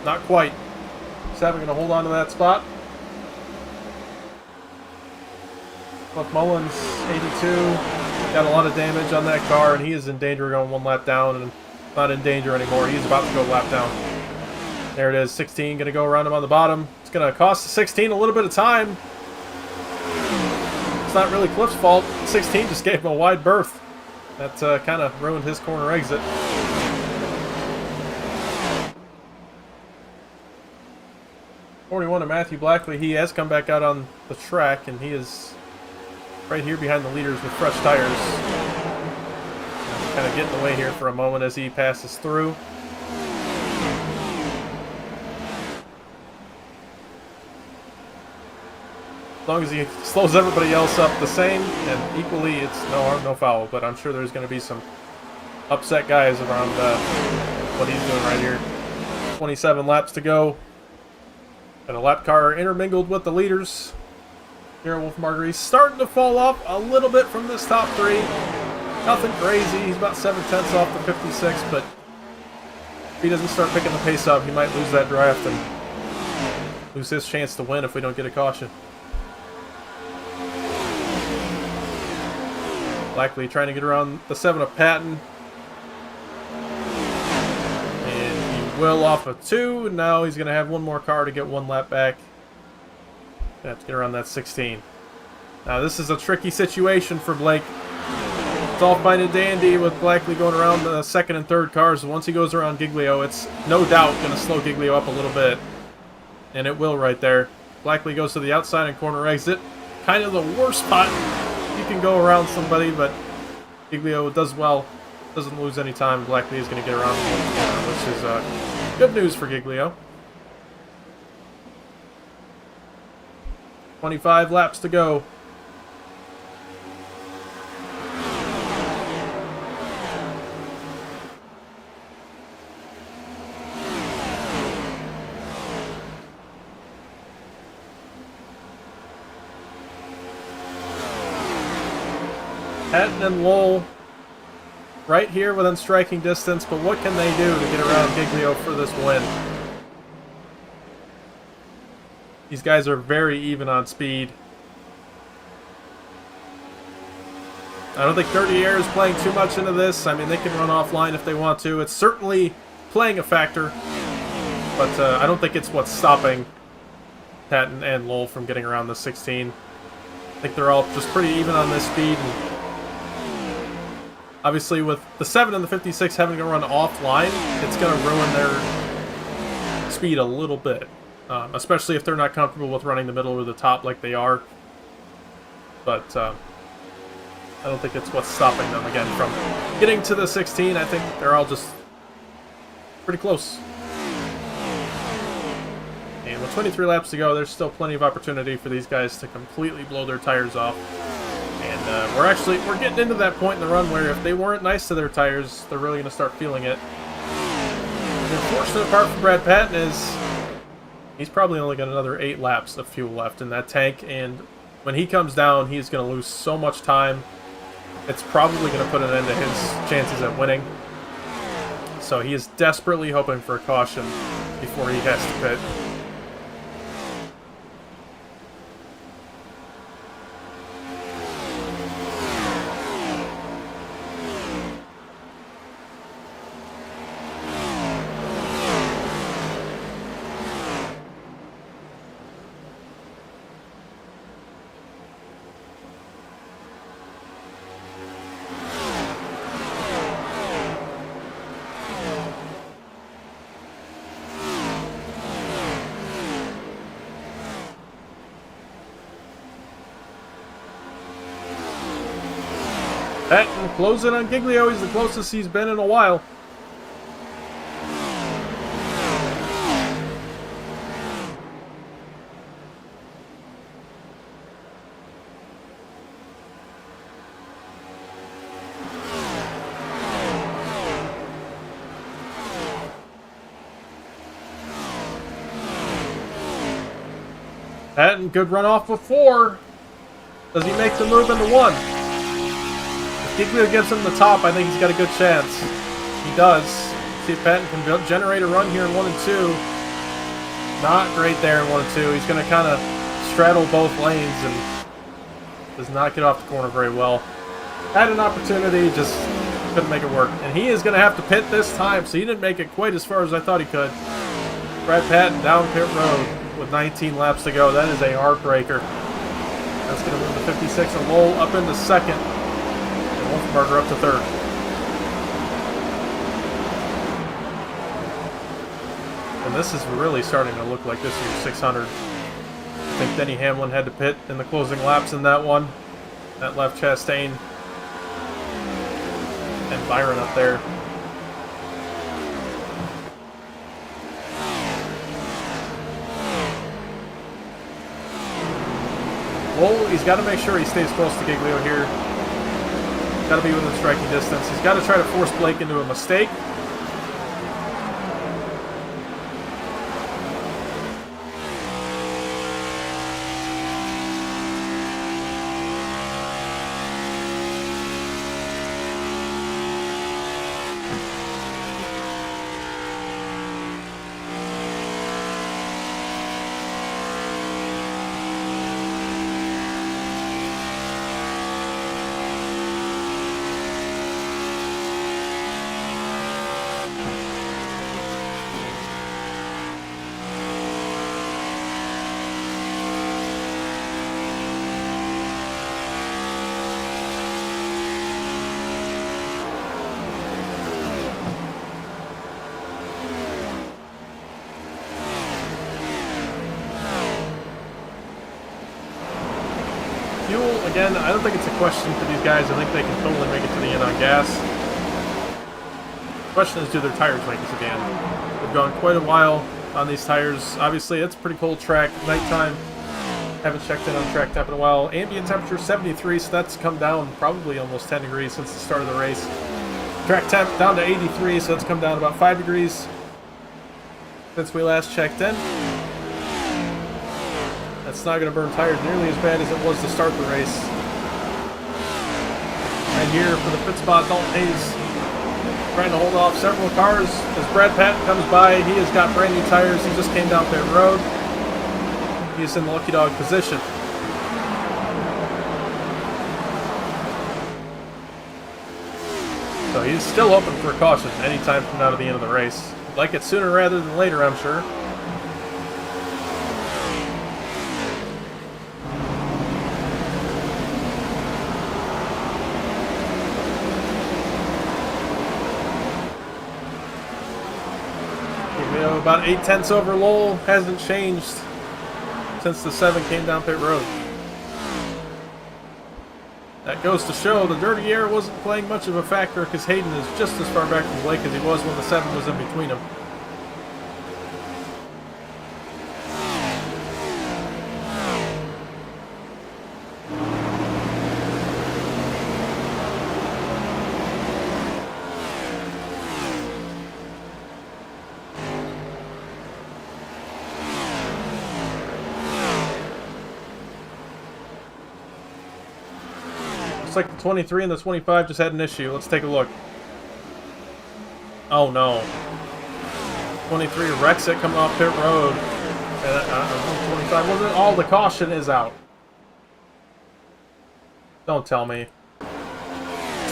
Not quite. Seven going to hold on to that spot. Cliff Mullins, 82. Got a lot of damage on that car, and he is in danger of going 1 lap down, and not in danger anymore. He's about to go lap down. There it is, 16 going to go around him on the bottom. It's going to cost 16 a little bit of time. It's not really Cliff's fault. 16 just gave him a wide berth. That kind of ruined his corner exit. '41 of Matthew Blackley. He has come back out on the track, and he is right here behind the leaders with fresh tires. Kind of get in the way here for a moment as he passes through. As long as he slows everybody else up the same and equally, it's no harm, no foul. But I'm sure there's going to be some upset guys around what he's doing right here. 27 laps to go. And a lap car intermingled with the leaders. Here, Wolf Marguerite starting to fall off a little bit from this top 3. Nothing crazy. He's about 7/10 off the 56, but if he doesn't start picking the pace up, he might lose that draft and lose his chance to win if we don't get a caution. Blackley trying to get around the 7 of Patton. And he will off of 2. Now he's going to have one more car to get 1 lap back. Have to get around that 16. Now this is a tricky situation for Blake. It's all fine and dandy with Blackley going around the 2nd and 3rd cars. Once he goes around Giglio, it's no doubt going to slow Giglio up a little bit. And it will right there. Blackley goes to the outside and corner exit. Kind of the worst spot you can go around somebody, but Giglio does well. Doesn't lose any time. Blackley is going to get around the corner, which is good news for Giglio. 25 laps to go. Patton and Lowell right here within striking distance, but what can they do to get around Giglio for this win? These guys are very even on speed. I don't think Dirty Air is playing too much into this. I mean, they can run offline if they want to. It's certainly playing a factor, but I don't think it's what's stopping Patton and Lowell from getting around the 16. I think they're all just pretty even on this speed. And obviously, with the 7 and the 56 having to run offline, it's going to ruin their speed a little bit. Especially if they're not comfortable with running the middle or the top like they are. But I don't think it's what's stopping them, again, from getting to the 16. I think they're all just pretty close. And with 23 laps to go, there's still plenty of opportunity for these guys to completely blow their tires off. And we're getting into that point in the run where if they weren't nice to their tires, they're really going to start feeling it. The unfortunate part for Brad Patton is he's probably only got another 8 laps of fuel left in that tank, and when he comes down, he's going to lose so much time. It's probably going to put an end to his chances at winning. So he is desperately hoping for a caution before he has to pit. Patton closing on Giglio. He's the closest he's been in a while. Patton, good run off before. Does he make the move into 1? Giglio gives him the top, I think he's got a good chance. He does. See if Patton can generate a run here in 1 and 2. Not great there in 1 and 2. He's going to kind of straddle both lanes and does not get off the corner very well. Had an opportunity, just couldn't make it work. And he is going to have to pit this time, so he didn't make it quite as far as I thought he could. Brad Patton down pit road with 19 laps to go. That is a heartbreaker. That's going to move the 56 and Lowell up into 2nd. Wolfenbarger up to 3rd. And this is really starting to look like this year's 600. I think Denny Hamlin had to pit in the closing laps in that one. That left Chastain and Byron up there. Well, he's got to make sure he stays close to Giglio here. Got to be within striking distance. He's got to try to force Blake into a mistake. Fuel, again, I don't think it's a question for these guys. I think they can totally make it to the end on gas. The question is, do their tires make it to the end? They've gone quite a while on these tires. Obviously, it's a pretty cold track. Nighttime. Haven't checked in on track temp in a while. Ambient temperature 73, so that's come down probably almost 10 degrees since the start of the race. Track temp down to 83, so that's come down about 5 degrees since we last checked in. That's not going to burn tires nearly as bad as it was to start the race. And here for the pit spot, Dalton Hayes trying to hold off several cars. As Brad Patton comes by, he has got brand new tires. He just came down pit road. He's in the lucky dog position. So he's still open for caution anytime from now to the end of the race. I'd like it sooner rather than later, I'm sure. You know, about 8/10 over Lowell hasn't changed since the 7 came down pit road. That goes to show the dirty air wasn't playing much of a factor because Hayden is just as far back from the lake as he was when the 7 was in between them. Looks like the 23 and the 25 just had an issue. Let's take a look. Oh no. 23 wrecks it coming off pit road. And 25 wasn't it? All the caution is out. Don't tell me.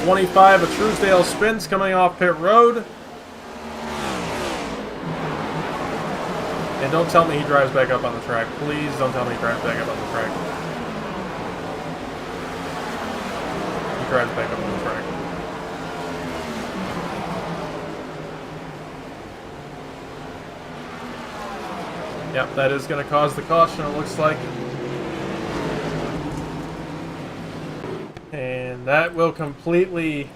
25, a Truesdale spins coming off pit road. And don't tell me he drives back up on the track. Please don't tell me he drives back up on the track. Drives back up on the track. Yep, that is going to cause the caution, it looks like. And that will completely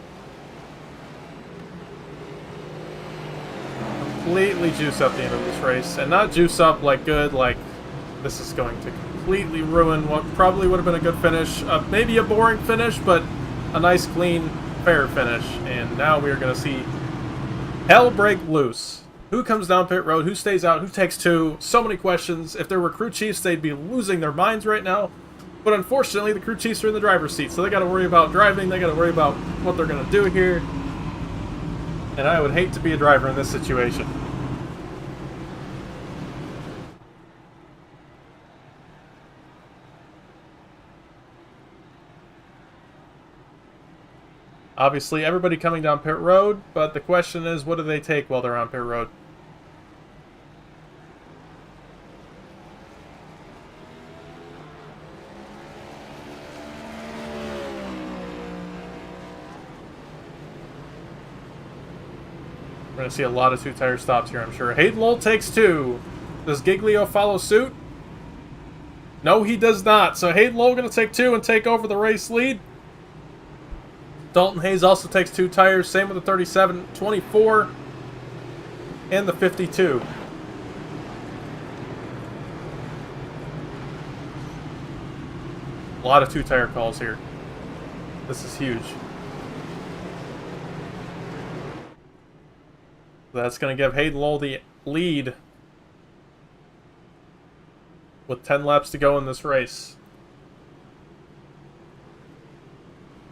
juice up the end of this race. And not juice up like good, like this is going to completely ruin what probably would have been a good finish. Maybe a boring finish, but a nice, clean, fair finish. And now we are going to see hell break loose. Who comes down pit road? Who stays out? Who takes 2? So many questions. If there were crew chiefs, they'd be losing their minds right now. But unfortunately, the crew chiefs are in the driver's seat, so they got to worry about driving. They got to worry about what they're going to do here. And I would hate to be a driver in this situation. Obviously, everybody coming down pit road, but the question is, what do they take while they're on pit road? We're going to see a lot of 2-tire stops here, I'm sure. Hayden Lowell takes 2. Does Giglio follow suit? No, he does not. So Hayden Lowell going to take 2 and take over the race lead. Dalton Hayes also takes 2 tires. Same with the 37, 24, and the 52. A lot of 2-tire calls here. This is huge. That's going to give Hayden Lowell the lead with 10 laps to go in this race.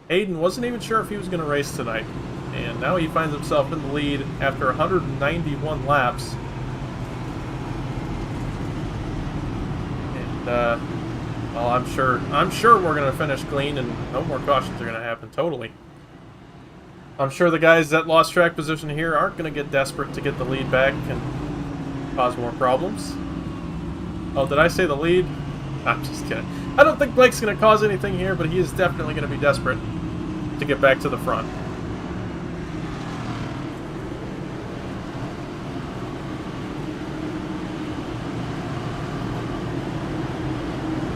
Hayden wasn't even sure if he was going to race tonight, and now he finds himself in the lead after 191 laps. And well, I'm sure we're going to finish clean, and no more cautions are going to happen. Totally. I'm sure the guys that lost track position here aren't going to get desperate to get the lead back and cause more problems. Oh, did I say the lead? I'm just kidding. I don't think Blake's going to cause anything here, but he is definitely going to be desperate to get back to the front.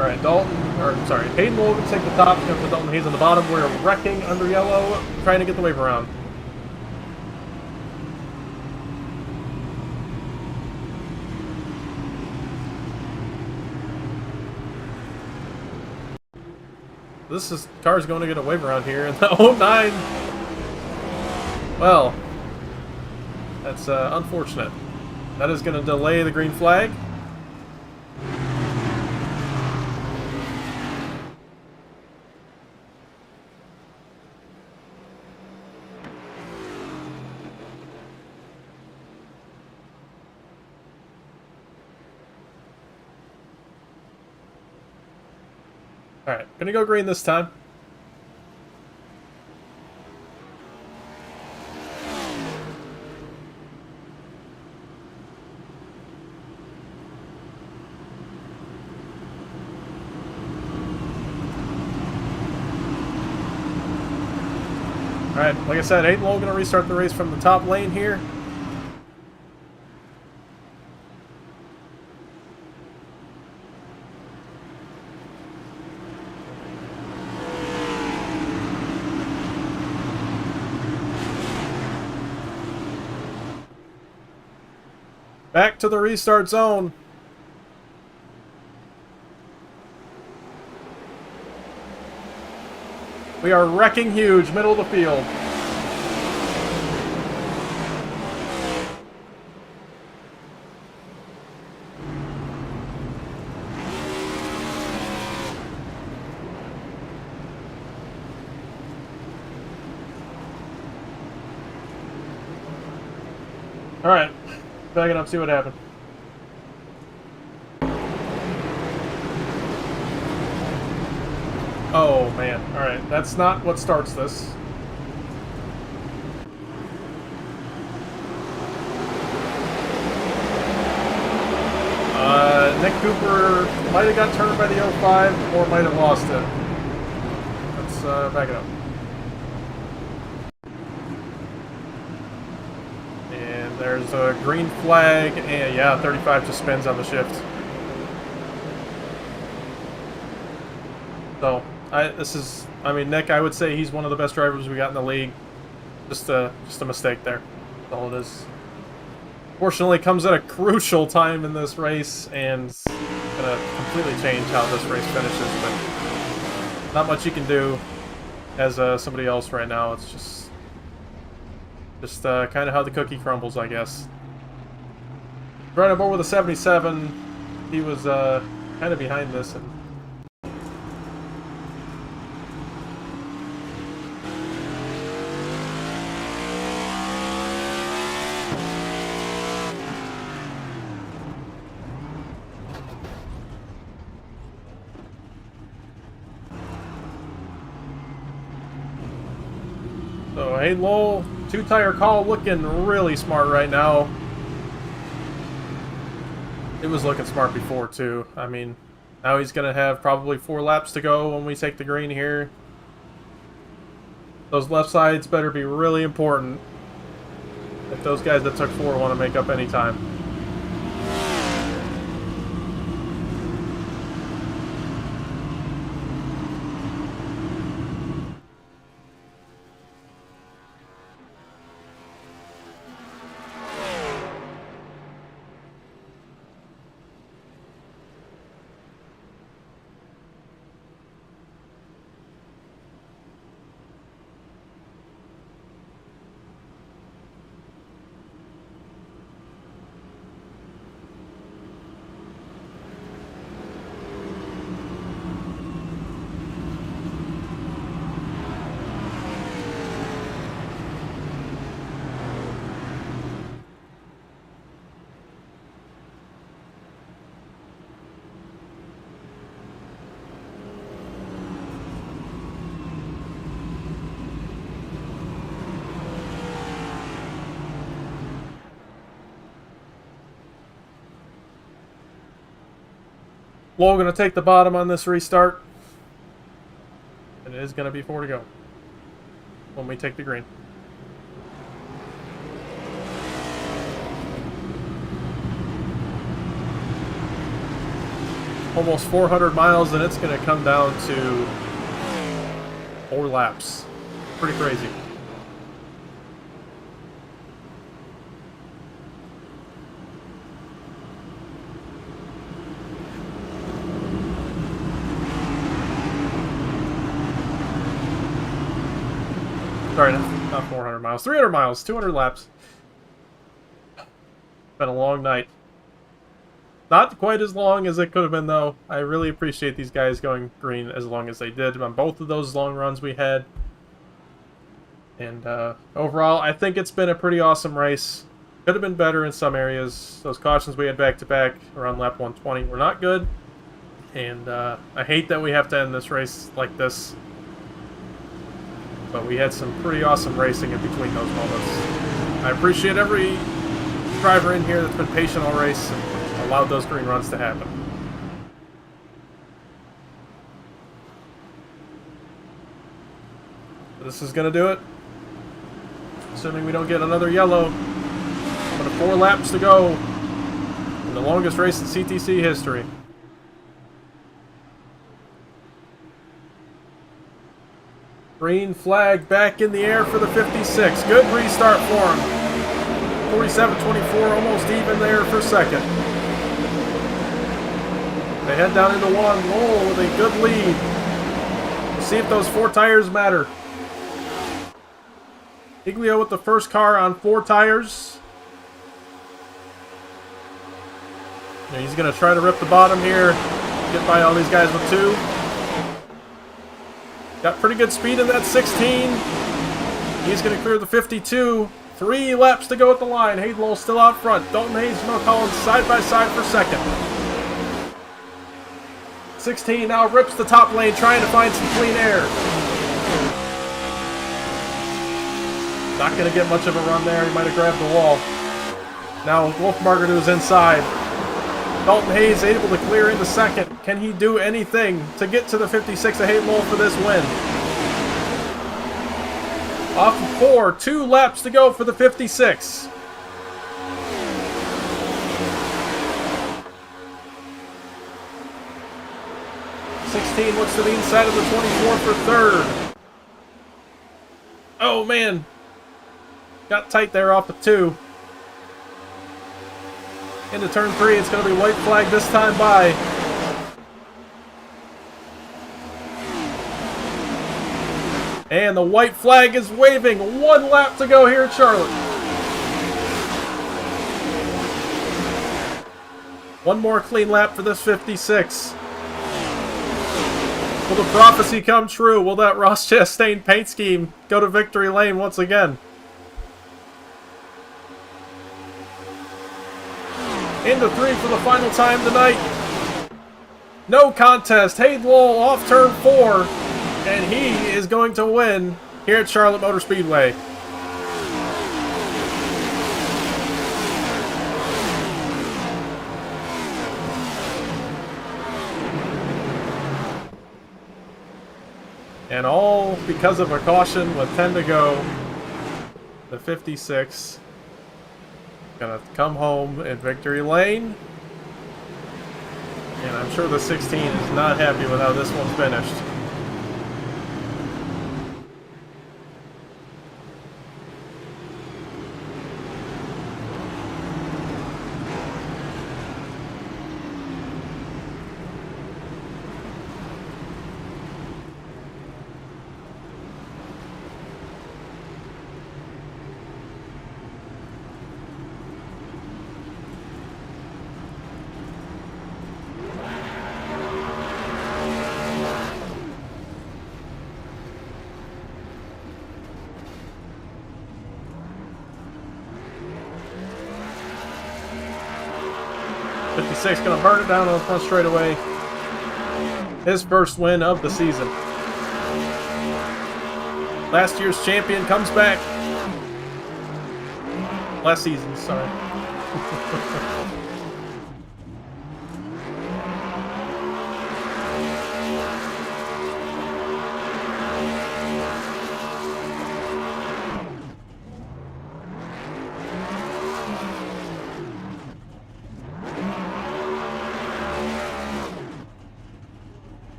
All right, Dalton, or sorry, Hayden Logan take the top, and put Dalton Hayes on the bottom. We're wrecking under yellow, trying to get the wave around. Car's going to get a wave around here in the 09. Well, that's unfortunate. That is going to delay the green flag. Alright, gonna go green this time. Alright, like I said, Hayden Lowe gonna restart the race from the top lane here. Back to the restart zone. We are wrecking huge, middle of the field. All right, back it up, see what happened. Oh man, all right, that's not what starts this. Nick Cooper might have got turned by the 05 or might have lost it. Let's back it up. And there's a green flag, and yeah, 35 just spins on the shift. So, I mean, Nick, I would say he's one of the best drivers we got in the league. Just a mistake there. That's all it is. Fortunately, comes at a crucial time in this race, and it's gonna completely change how this race finishes. But not much you can do as somebody else right now. It's just kind of how the cookie crumbles, I guess. Right on board with a 77. He was kind of behind this, and so, hey, Lowell, two-tire call looking really smart right now. It was looking smart before, too. I mean, now he's going to have probably 4 laps to go when we take the green here. Those left sides better be really important if those guys that took 4 want to make up any time. Lowell going to take the bottom on this restart. And it is going to be 4 to go when we take the green. almost 400 miles, and it's going to come down to 4 laps. Pretty crazy. Sorry, not 400 miles. 300 miles. 200 laps. Been a long night. Not quite as long as it could have been, though. I really appreciate these guys going green as long as they did on both of those long runs we had. And overall, I think it's been a pretty awesome race. Could have been better in some areas. Those cautions we had back-to-back around lap 120 were not good. And I hate that we have to end this race like this. But we had some pretty awesome racing in between those moments. I appreciate every driver in here that's been patient all race and allowed those green runs to happen. This is going to do it. Assuming we don't get another yellow. But 4 laps to go in the longest race in CTC history. Green flag back in the air for the 56. Good restart for him. 47-24, almost even there for second. They head down into 1. Lowell with a good lead. We'll see if those 4 tires matter. Iglio with the first car on 4 tires. And he's going to try to rip the bottom here. Get by all these guys with 2. Got pretty good speed in that 16. He's going to clear the 52. 3 laps to go at the line. Hayden still out front. Dalton Hayes and Mel Collins side by side for second. 16 now rips the top lane, trying to find some clean air. Not going to get much of a run there. He might have grabbed the wall. Now Wolfmarger is inside. Dalton Hayes able to clear into second. Can he do anything to get to the 56 of Hayden Lowell for this win? Off of 4, 2 laps to go for the 56. Looks to the inside of the 24 for third. Oh man, got tight there off of 2. Into turn 3, it's going to be white flag this time by. And the white flag is waving. 1 lap to go here at Charlotte. 1 more clean lap for this 56. Will the prophecy come true? Will that Ross Chastain paint scheme go to victory lane once again? Into 3 for the final time tonight. No contest. Hayden Lowell off turn 4. And he is going to win here at Charlotte Motor Speedway. And all because of a caution with 10 to go. The 56 gonna come home in victory lane. And I'm sure the 16 is not happy with how this one's finished. Gonna burn it down on the front straightaway. His first win of the season. Last year's champion comes back. Last season, sorry.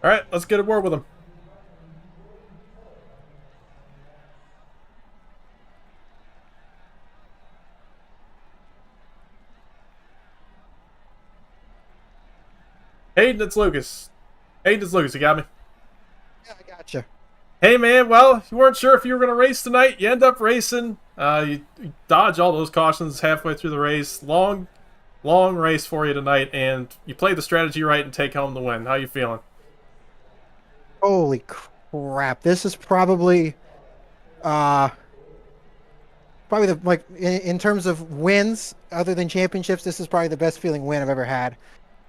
All right, let's get aboard with him. Hayden, it's Lucas. Hayden, it's Lucas. You got me? Yeah, I gotcha. Hey, man. Well, you weren't sure if you were going to race tonight. You end up racing. You dodge all those cautions halfway through the race. Long race for you tonight, and you played the strategy right and take home the win. How you feeling? Holy crap! This is probably, uh, probably the in terms of wins, other than championships, this is probably the best feeling win I've ever had.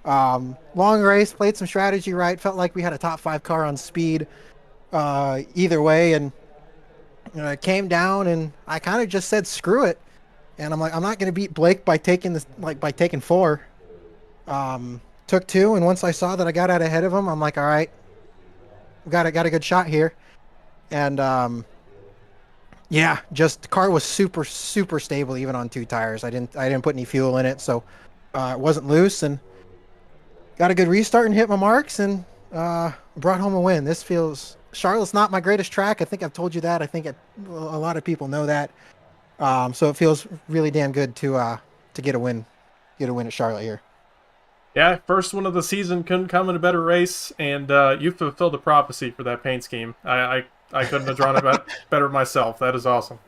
Long race, played some strategy right. Felt like we had a top 5 car on speed. Either way, and it came down, and I kind of just said screw it, and I'm like, I'm not going to beat Blake by taking this, like by taking 4. Took 2, and once I saw that I got out ahead of him, I'm like, all right, got a good shot here, and yeah, just the car was super stable even on 2 tires. I didn't put any fuel in it, so it wasn't loose, and got a good restart and hit my marks, and brought home a win. This feels, Charlotte's not my greatest track. I think I've told you that. I think a lot of people know that. So it feels really damn good to get a win at Charlotte here. Yeah, first one of the season, couldn't come in a better race, and you fulfilled the prophecy for that paint scheme. I couldn't have drawn it better myself. That is awesome.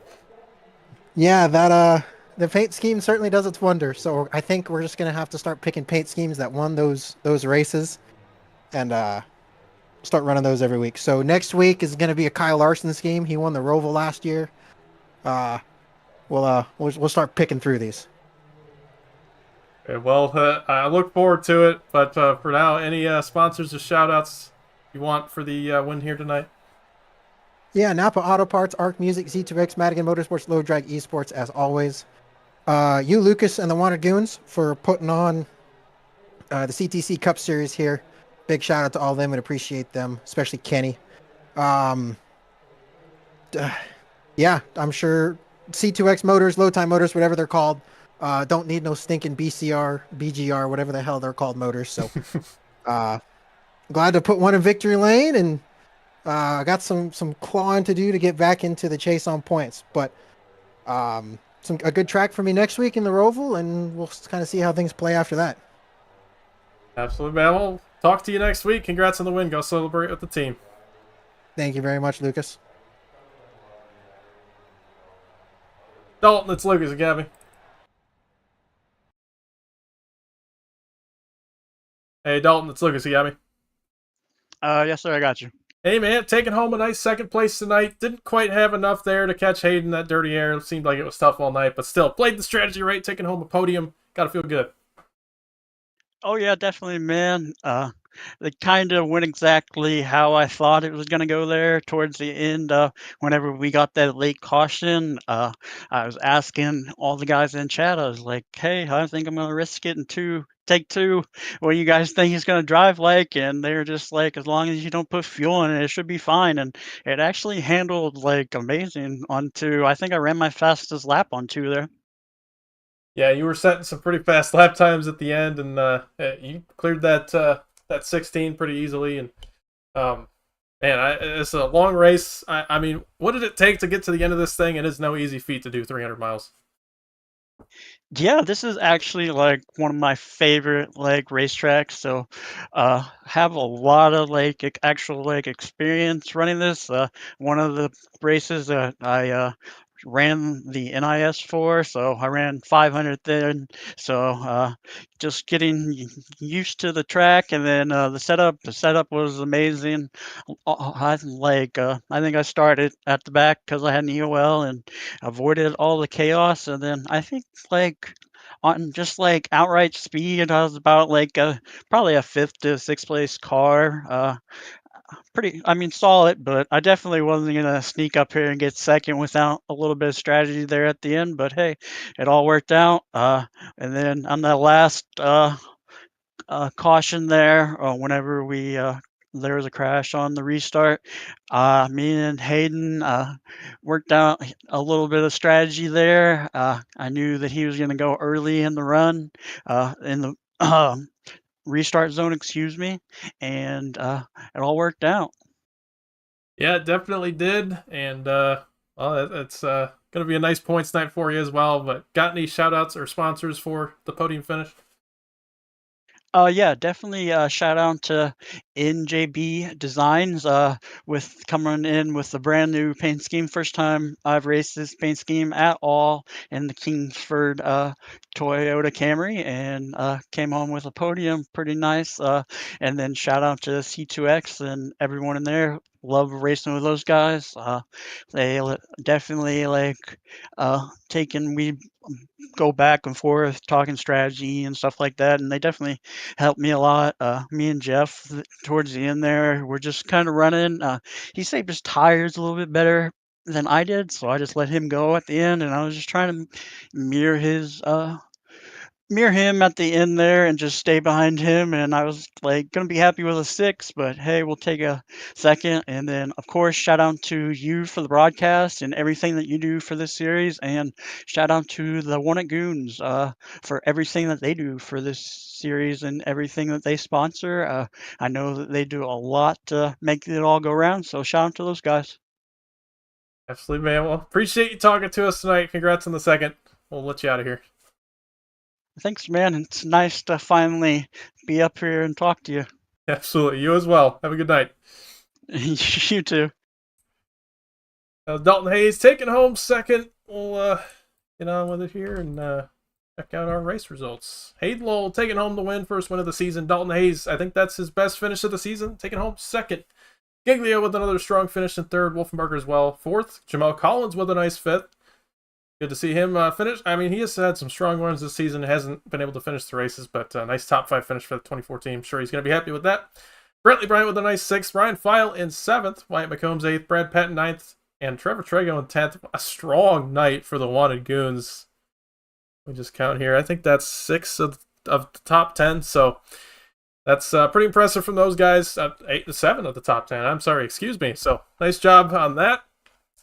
Yeah, that the paint scheme certainly does its wonder. So I think we're just gonna have to start picking paint schemes that won those races, and start running those every week. So next week is gonna be a Kyle Larson scheme. He won the Roval last year. We'll start picking through these. Okay, well, I look forward to it, but for now, any sponsors or shout-outs you want for the win here tonight? Yeah, Napa Auto Parts, Arc Music, Z2X, Madigan Motorsports, Low Drag Esports, as always. You, Lucas, and the Wanted Goons for putting on the CTC Cup Series here. Big shout out to all of them and appreciate them, especially Kenny. Yeah, I'm sure C2X Motors, Low Time Motors, whatever they're called, don't need no stinking BCR, BGR, whatever the hell they're called motors. So glad to put one in victory lane, and I got some clawing to do to get back into the chase on points. But a good track for me next week in the Roval, and we'll kind of see how things play after that. Absolutely, man. We'll talk to you next week. Congrats on the win. Go celebrate with the team. Thank you very much, Lucas. Dalton, it's Lucas. You got me? Hey, Dalton, it's Lucas. You got me? Yes, sir, I got you. Hey, man, taking home a nice second place tonight. Didn't quite have enough there to catch Hayden that dirty air. It seemed like it was tough all night, but still played the strategy right, taking home a podium. Got to feel good. Oh yeah, definitely, man. It kind of went exactly how I thought it was gonna go there towards the end. Whenever we got that late caution, I was asking all the guys in chat. I was like, "Hey, I think I'm gonna risk it and take 2. What do you guys think he's gonna drive like?" And they're just like, "As long as you don't put fuel in it, it should be fine." And it actually handled like amazing on 2. I think I ran my fastest lap on 2 there. Yeah, you were setting some pretty fast lap times at the end, and you cleared that 16 pretty easily. And man, it's a long race. I mean, what did it take to get to the end of this thing? It is no easy feat to do 300 miles. Yeah, this is actually like one of my favorite like racetracks. So, have a lot of like actual like experience running this. One of the races that I ran the NIS for, so I ran 500 then. So, just getting used to the track, and then the setup was amazing. I think I started at the back because I had an EOL and avoided all the chaos, and then I think like on just like outright speed, I was about like probably a 5th to 6th place car. Pretty, I mean, solid, but I definitely wasn't gonna sneak up here and get second without a little bit of strategy there at the end. But hey, it all worked out. And then on the last caution there, whenever there was a crash on the restart, me and Hayden worked out a little bit of strategy there. I knew that he was going to go early in the run, in the restart zone, excuse me, and it all worked out. Yeah, it definitely did. And well, it's gonna be a nice points night for you as well. But got any shout outs or sponsors for the podium finish? Yeah, definitely shout out to NJB Designs with coming in with the brand new paint scheme. First time I've raced this paint scheme at all in the Kingsford Toyota Camry, and came home with a podium. Pretty nice. And then shout out to C2X and everyone in there. Love racing with those guys. Definitely like taking we go back and forth talking strategy and stuff like that, and they definitely helped me a lot. Me and Jeff towards the end there, we're just kind of running. He saved his tires a little bit better than I did, so I just let him go at the end, and I was just trying to mirror his mirror him at the end there and just stay behind him. And I was like gonna be happy with a 6, but hey, we'll take a second. And then of course, shout out to you for the broadcast and everything that you do for this series, and shout out to the one at Goons for everything that they do for this series and everything that they sponsor. I know that they do a lot to make it all go round, so shout out to those guys. Absolutely, man. Well, appreciate you talking to us tonight. Congrats on the second. We'll let you out of here. Thanks, man. It's nice to finally be up here and talk to you. Absolutely. You as well. Have a good night. You too. Dalton Hayes taking home second. We'll get on with it here and check out our race results. Hayden Lowell taking home the win, first win of the season. Dalton Hayes, I think that's his best finish of the season, taking home second. Giglio with another strong finish in third. Wolfenbarger as well, fourth. Jamal Collins with a nice fifth. Good to see him finish. I mean, he has had some strong runs this season. Hasn't been able to finish the races, but nice top 5 finish for the 2014. I'm sure he's going to be happy with that. Brentley Bryant with a nice 6th. Ryan File in 7th. Wyatt McCombs 8th. Brad Patton 9th. And Trevor Trego in 10th. A strong night for the Wanted Goons. We just count here. I think that's 6 of the top 10. So that's pretty impressive from those guys. 8 to 7 of the top 10. I'm sorry, excuse me. So nice job on that.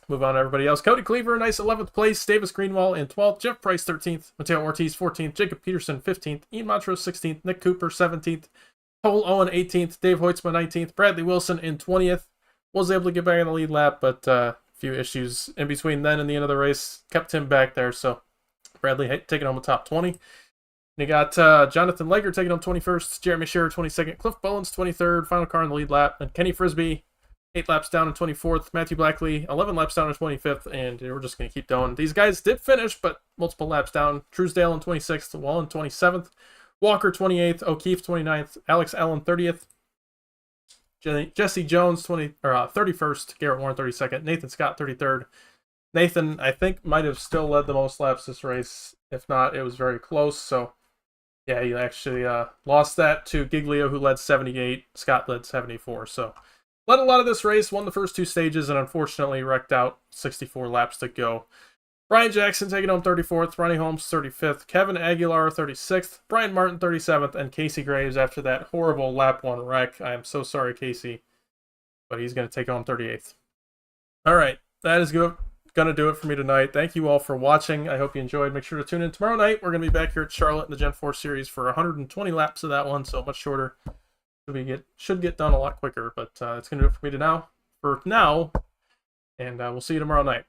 Move on to everybody else. Cody Cleaver, nice 11th place. Davis Greenwald in 12th. Jeff Price, 13th. Mateo Ortiz, 14th. Jacob Peterson, 15th. Ian Montrose, 16th. Nick Cooper, 17th. Cole Owen, 18th. Dave Hoitzman, 19th. Bradley Wilson in 20th. Was able to get back in the lead lap, but a few issues in between then and the end of the race kept him back there. So Bradley taking home the top 20. And you got Jonathan Lager taking home 21st. Jeremy Scherer, 22nd. Cliff Bowens, 23rd. Final car in the lead lap. And Kenny Frisbee, 8 laps down in 24th. Matthew Blackley, 11 laps down in 25th. And we're just going to keep going. These guys did finish, but multiple laps down. Truesdale in 26th. Wallen 27th. Walker 28th. O'Keefe 29th. Alex Allen 30th. Jesse Jones 31st. Garrett Warren 32nd. Nathan Scott 33rd. Nathan, I think, might have still led the most laps this race. If not, it was very close. So, yeah, he actually lost that to Giglio, who led 78. Scott led 74. So, led a lot of this race, won the first 2 stages, and unfortunately wrecked out. 64 laps to go. Brian Jackson taking home 34th. Ronnie Holmes 35th. Kevin Aguilar 36th. Brian Martin 37th. And Casey Graves after that horrible lap 1 wreck. I am so sorry, Casey. But he's going to take home 38th. All right. That is going to do it for me tonight. Thank you all for watching. I hope you enjoyed. Make sure to tune in tomorrow night. We're going to be back here at Charlotte in the Gen 4 series for 120 laps of that one. So much shorter. Should get done a lot quicker. But it's going to do it for me for now. And we'll see you tomorrow night.